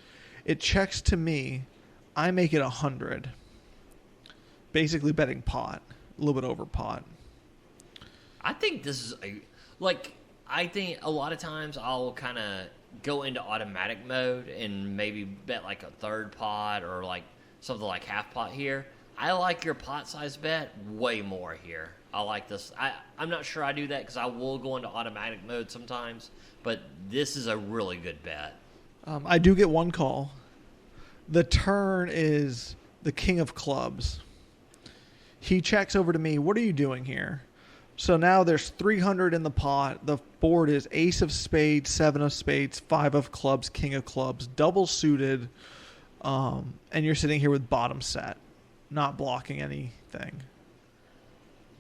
It checks to me. I make it 100. Basically betting pot. A little bit over pot. I think this is I think a lot of times I'll kind of go into automatic mode and maybe bet like a third pot or like something like half pot here. I like your pot size bet way more here. I like this. I'm not sure I do that because I will go into automatic mode sometimes, but this is a really good bet. I do get one call. The turn is the king of clubs. He checks over to me. What are you doing here? So now there's 300 in the pot. The board is ace of spades, 7 of spades, 5 of clubs, king of clubs, double suited, and you're sitting here with bottom set, not blocking anything.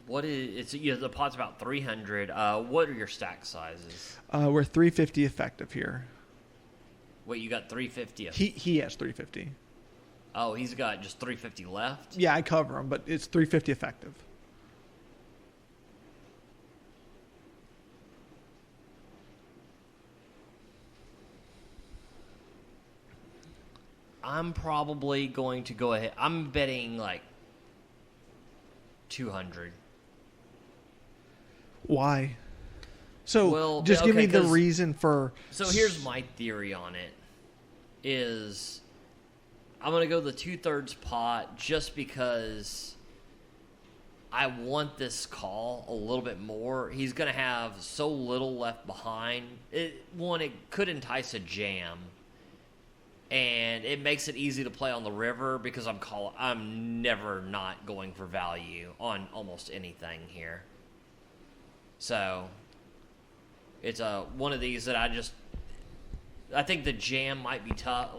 What is it's the pot's about 300. What are your stack sizes? We're 350 effective here. Wait, you got 350. He has 350. Oh, he's got just 350 left? Yeah, I cover him, but it's 350 effective. I'm probably going to go ahead. I'm betting like 200. Why? So Well, just give me the reason for... So here's my theory on it. Is I'm going to go the 2/3 pot just because I want this call a little bit more. He's going to have so little left behind. It could entice a jam. And it makes it easy to play on the river because I'm never not going for value on almost anything here. So it's one of these that I think the jam might be tough.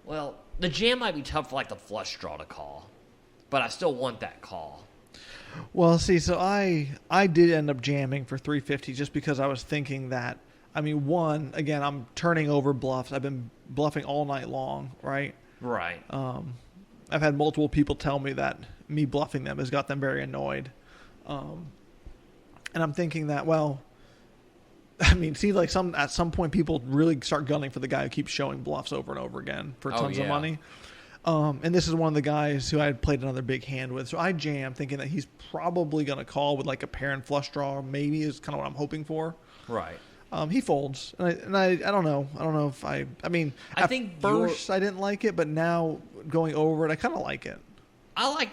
The jam might be tough for like the flush draw to call, but I still want that call. Well, see, so I did end up jamming for 350 just because I was thinking that. I mean, again, I'm turning over bluffs. I've been bluffing all night long, right? Right. I've had multiple people tell me that me bluffing them has got them very annoyed. And I'm thinking that, well, I mean, see, like at some point people really start gunning for the guy who keeps showing bluffs over and over again for tons of money. And this is one of the guys who I had played another big hand with. So I jam thinking that he's probably going to call with like a pair and flush draw, maybe is kind of what I'm hoping for. Right. He folds, and I don't know. I don't know if I mean, at first I didn't like it, but now going over it, I kind of like it. I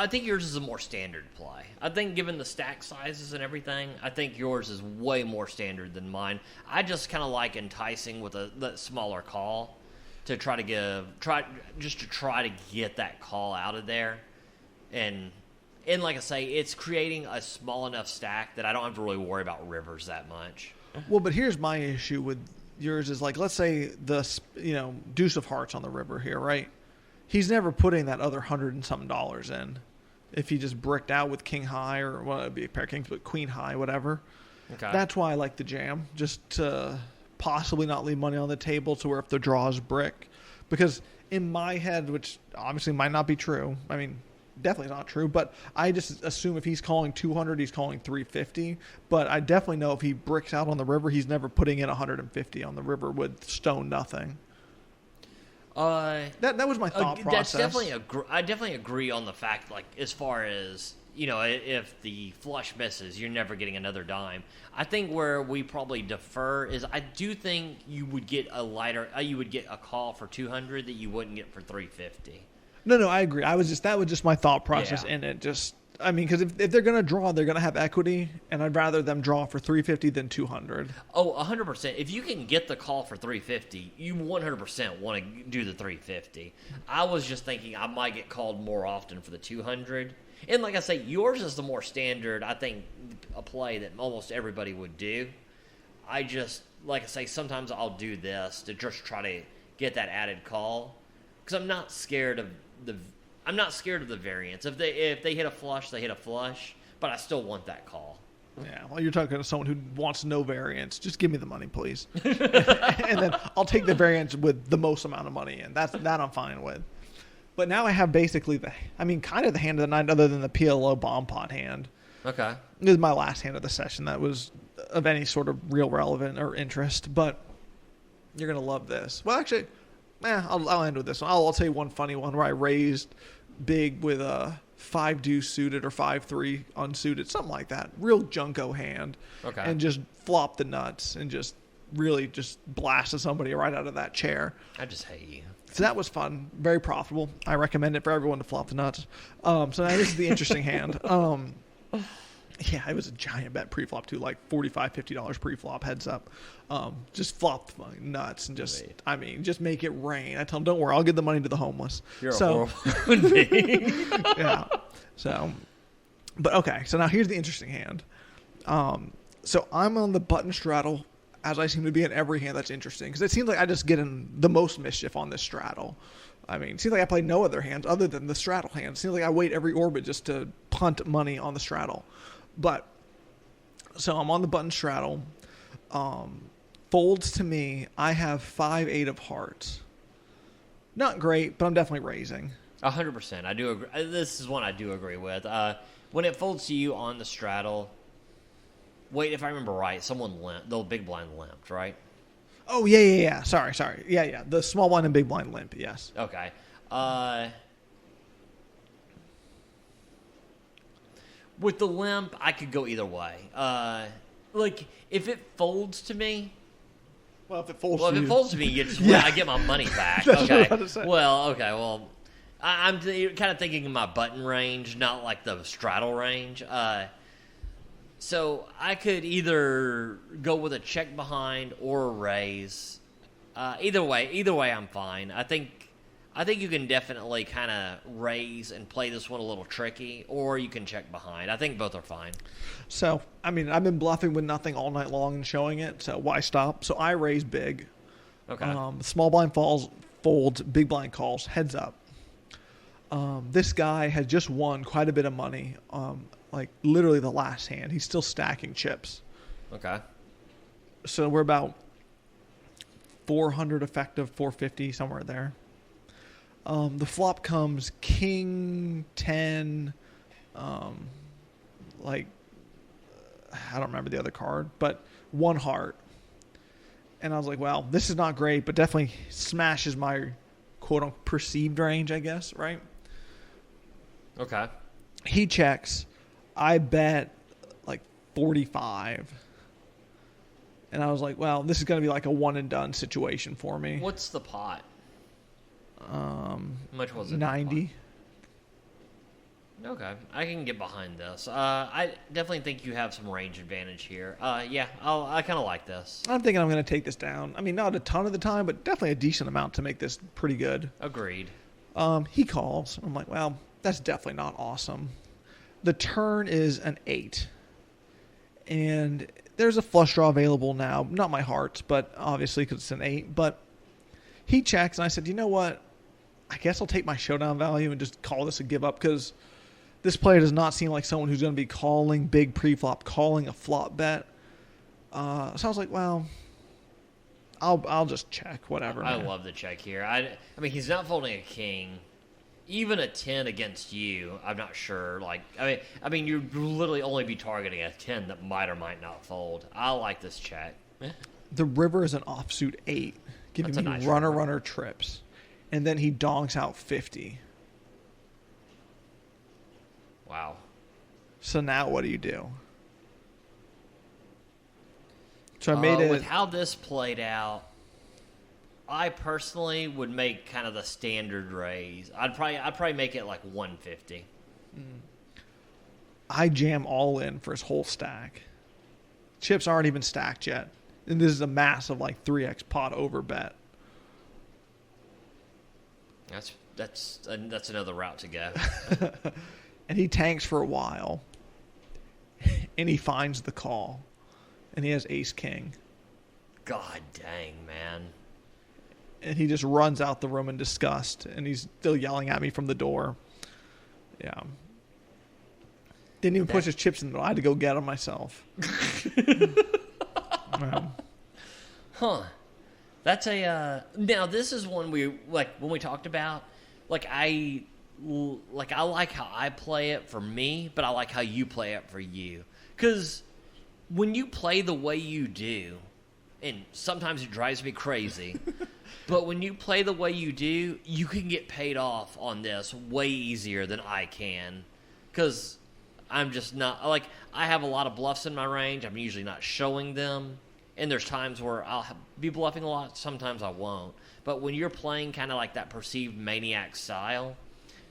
think yours is a more standard play. I think given the stack sizes and everything, I think yours is way more standard than mine. I just kind of like enticing with the smaller call to try to get that call out of there, and like I say, it's creating a small enough stack that I don't have to really worry about rivers that much. Well, but here's my issue with yours is like, let's say deuce of hearts on the river here, right? He's never putting that other $100 and something in. If he just bricked out with king high or it'd be a pair of kings, but queen high, whatever. Okay. That's why I like the jam, just to possibly not leave money on the table to where if the draw is brick, because in my head, which obviously might not be true. I mean, definitely not true, but I just assume if he's calling 200, he's calling 350. But I definitely know if he bricks out on the river, he's never putting in 150 on the river with stone nothing. That was my thought process. I definitely agree on the fact, like, as far as, if the flush misses, you're never getting another dime. I think where we probably defer is I do think you would get a call for 200 that you wouldn't get for 350. No, I agree. That was just my thought process in it. Just, I mean, because if they're going to draw, they're going to have equity, and I'd rather them draw for 350 than 200. Oh, 100%. If you can get the call for 350, you 100% want to do the 350. I was just thinking I might get called more often for the 200. And like I say, yours is the more standard, I think, a play that almost everybody would do. I just, like I say, sometimes I'll do this to just try to get that added call. Because I'm not scared of the variance. If they hit a flush, they hit a flush, but I still want that call. Yeah, well, you're talking to someone who wants no variance. Just give me the money, please. And then I'll take the variance with the most amount of money in. That I'm fine with. But now I have basically kind of the hand of the night other than the PLO bomb pot hand. Okay. This is my last hand of the session that was of any sort of real relevant or interest. But you're going to love this. Well, actually... I'll end with this one. I'll tell you one funny one where I raised big with 5 deuce suited or 5-3 unsuited, something like that. Real junko hand. Okay. And just flop the nuts and just really just blasted somebody right out of that chair. I just hate you. So that was fun. Very profitable. I recommend it for everyone to flop the nuts. So now this is the interesting hand. Yeah, it was a giant bet pre-flop too, like $45, $50 pre-flop, heads up. Just flop the nuts and just, just make it rain. I tell them, don't worry, I'll give the money to the homeless. You're a horrible human being. Yeah. So, but okay. So now here's the interesting hand. So I'm on the button straddle, as I seem to be in every hand that's interesting, because it seems like I just get in the most mischief on this straddle. I mean, it seems like I play no other hands other than the straddle hand. It seems like I wait every orbit just to punt money on the straddle. But, so I'm on the button straddle. Folds to me, I have 5-8 of hearts. Not great, but I'm definitely raising. 100%. I do agree. This is one I do agree with. When it folds to you on the straddle, wait, if I remember right, someone limped. The big blind limped, right? Oh, yeah. Sorry. Yeah. The small blind and big blind limp, yes. Okay. With the limp, I could go either way. Like, if it folds to me... Well, if it folds Well, to if you. it folds to me, you just, I get my money back. That's Okay. what I was saying. Well, I'm kind of thinking in my button range, not like the straddle range. So I could either go with a check behind or a raise. Either way, I'm fine. I think you can definitely kind of raise and play this one a little tricky, or you can check behind. I think both are fine. So, I mean, I've been bluffing with nothing all night long and showing it, so why stop? So I raise big. Okay. Small blind folds, big blind calls, heads up. This guy has just won quite a bit of money, like literally the last hand. He's still stacking chips. Okay. So we're about 400 effective, 450, somewhere there. The flop comes king 10, like, I don't remember the other card, but one heart. And I was like, well, this is not great, but definitely smashes my quote-unquote perceived range, I guess, right? Okay. He checks. I bet like 45. And I was like, well, this is going to be like a one-and-done situation for me. What's the pot? How much was it? 90. Okay, I can get behind this. I definitely think you have some range advantage here. Yeah, I kind of like this. I'm thinking I'm going to take this down. I mean, not a ton of the time, but definitely a decent amount to make this pretty good. Agreed. He calls. I'm like, well, that's definitely not awesome. The turn is an 8. And there's a flush draw available now. Not my hearts, but obviously because it's an 8. But he checks, and I said, you know what? I guess I'll take my showdown value and just call this a give up, because this player does not seem like someone who's going to be calling big pre-flop, calling a flop bet. So I was like, well, I'll just check, whatever. I love the check here. I mean, he's not folding a king. Even a 10 against you, I'm not sure. Like, I mean, you'd literally only be targeting a 10 that might or might not fold. I like this check. The river is an offsuit 8, giving me nice runner trips. And then he donks out 50. Wow. So now what do you do? So I made it. With how this played out, I personally would make kind of the standard raise. I'd probably make it like 150. I jam all in for his whole stack. Chips aren't even stacked yet. And this is a massive like 3x pot over bet. That's another route to go. And he tanks for a while. And he finds the call. And he has ace king. God dang, man. And he just runs out the room in disgust. And he's still yelling at me from the door. Yeah. Didn't even push his chips in. I had to go get them myself. Huh. That's a now this is one we like when we talked about, like I like how I play it for me, but I like how you play it for you. Cuz when you play the way you do, and sometimes it drives me crazy, but when you play the way you do, you can get paid off on this way easier than I can. because I'm just not like I have a lot of bluffs in my range. I'm usually not showing them, and there's times where I'll be bluffing a lot. Sometimes I won't. But when you're playing kind of like that perceived maniac style,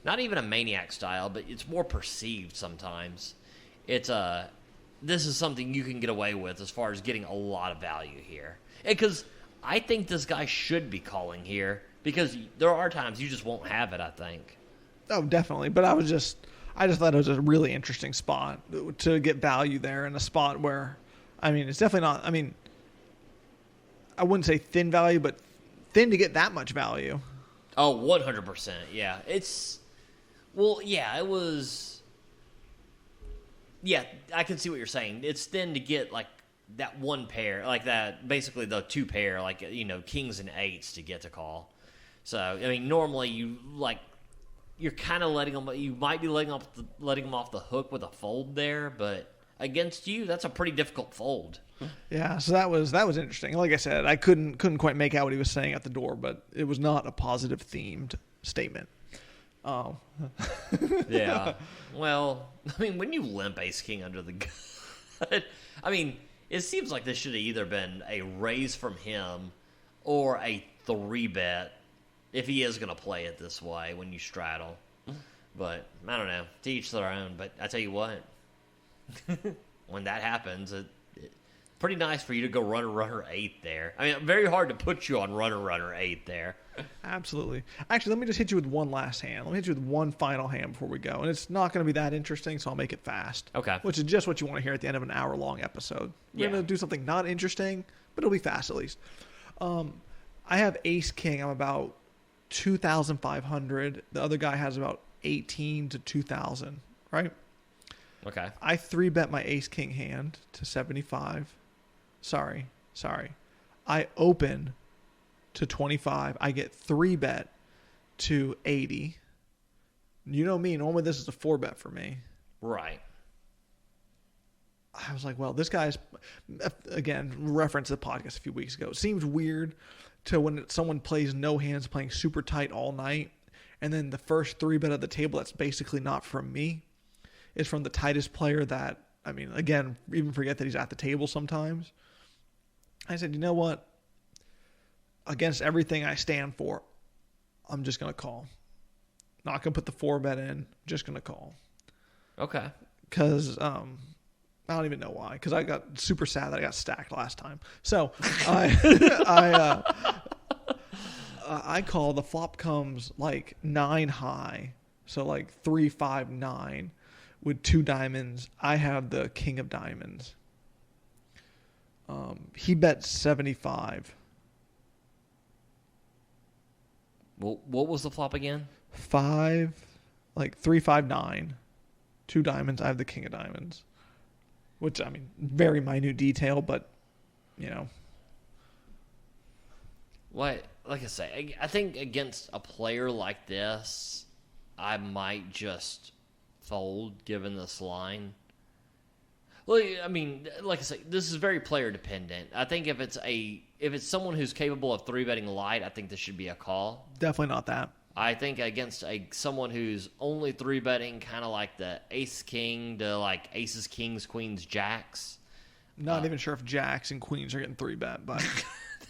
not even a maniac style, but it's more perceived sometimes. It's this is something you can get away with as far as getting a lot of value here. Because I think this guy should be calling here because there are times you just won't have it, I think. Oh, definitely. But I just thought it was a really interesting spot to get value there in a spot where, I mean, it's definitely not, I mean, I wouldn't say thin value, but thin to get that much value. Oh, 100%. Yeah. It was. Yeah, I can see what you're saying. It's thin to get, like, that one pair, like that, basically the two pair, like, kings and eights to get to call. So, I mean, normally you're kind of you might be letting them off the hook with a fold there, but against you, that's a pretty difficult fold. Yeah, so that was interesting. Like I said, I couldn't quite make out what he was saying at the door, but it was not a positive themed statement. Oh. Yeah. Well, I mean, when you limp ace king under the gun, I mean, it seems like this should have either been a raise from him or a 3-bet if he is going to play it this way when you straddle. But, I don't know. To each their own. But I tell you what, when that happens, it's pretty nice for you to go runner 8 there. I mean, very hard to put you on runner 8 there. Absolutely. Actually, let me just hit you with one last hand. Let me hit you with one final hand before we go. And it's not going to be that interesting, so I'll make it fast. Okay. Which is just what you want to hear at the end of an hour-long episode. We're going to do something not interesting, but it'll be fast at least. I have ace king. I'm about 2,500. The other guy has about 18 to 2,000, right? Okay. I 3-bet my ace king hand to 75. Sorry. I open to 25. I get 3-bet to 80. You know me. Normally this is a 4-bet for me. Right. I was like, well, this guy's, again, reference the podcast a few weeks ago. It seems weird to when someone plays no hands playing super tight all night, and then the first 3-bet of the table that's basically not from me is from the tightest player that, I mean, again, even forget that he's at the table sometimes. I said, you know what? Against everything I stand for, I'm just going to call. Not going to put the 4-bet in. Just going to call. Okay. Because I don't even know why. Because I got super sad that I got stacked last time. So I call. The flop comes like 9 high. So like 3, 5, 9 with 2 diamonds. I have the king of diamonds. He bet 75. Well, what was the flop again? 5, like 3, 5, 9. 2 diamonds. I have the king of diamonds. Which, I mean, very minute detail, but, Like I say, I think against a player like this, I might just fold given this line. Well, I mean, like I say, this is very player dependent. I think if it's someone who's capable of 3-betting light, I think this should be a call. Definitely not that. I think against someone who's only 3-betting, kind of like the ace king to like aces, kings, queens, jacks. Not even sure if jacks and queens are getting 3-bet, but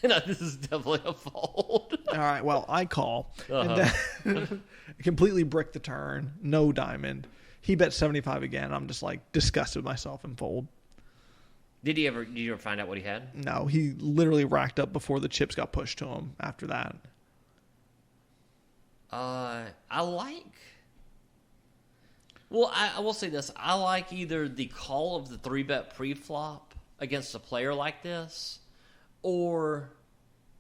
No, this is definitely a fold. all right. Well, I call and then completely brick the turn. No diamond. He bet 75 again. I'm just like disgusted with myself and fold. Did you ever find out what he had? No, he literally racked up before the chips got pushed to him after that. I will say this. I like either the call of the 3-bet pre-flop against a player like this, or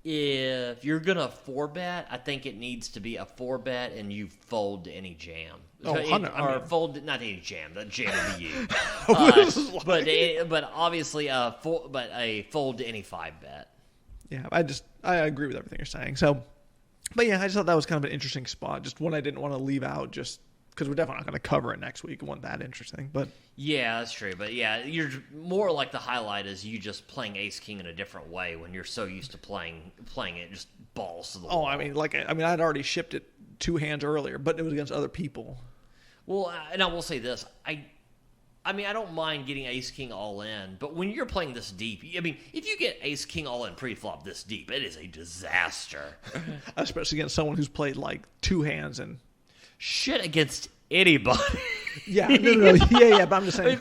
if you're going to 4-bet, I think it needs to be a 4-bet and you fold to any jam. Fold, not any jam. That jam would be you. But obviously a fold to any 5-bet. Yeah, I agree with everything you're saying. So, but yeah, I just thought that was kind of an interesting spot. Just one I didn't want to leave out just because we're definitely not going to cover it next week. It wasn't that interesting. But yeah, that's true. But yeah, you're more like the highlight is you just playing ace king in a different way when you're so used to playing it just balls to the wall. I'd already shipped it 2 hands earlier, but it was against other people. Well, and I will say this. I mean, I don't mind getting ace-king all in, but when you're playing this deep, I mean, if you get ace-king all in pre-flop this deep, it is a disaster. Especially against someone who's played like 2 hands and shit against anybody. Yeah, no. Yeah, but I'm just saying.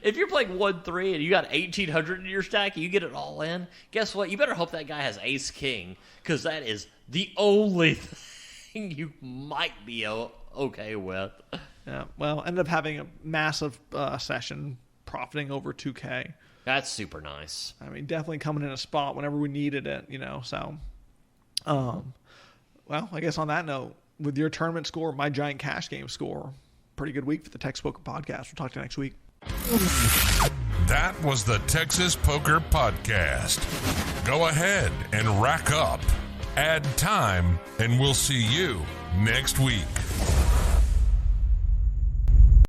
If you're playing 1-3 and you got 1,800 in your stack and you get it all in, guess what? You better hope that guy has ace-king, because that is the only thing you might be okay with. Yeah, well, ended up having a massive session, profiting over 2K. That's super nice. I mean, definitely coming in a spot whenever we needed it, so. Well, I guess on that note, with your tournament score, my giant cash game score, pretty good week for the Texas Poker Podcast. We'll talk to you next week. That was the Texas Poker Podcast. Go ahead and rack up, add time, and we'll see you next week.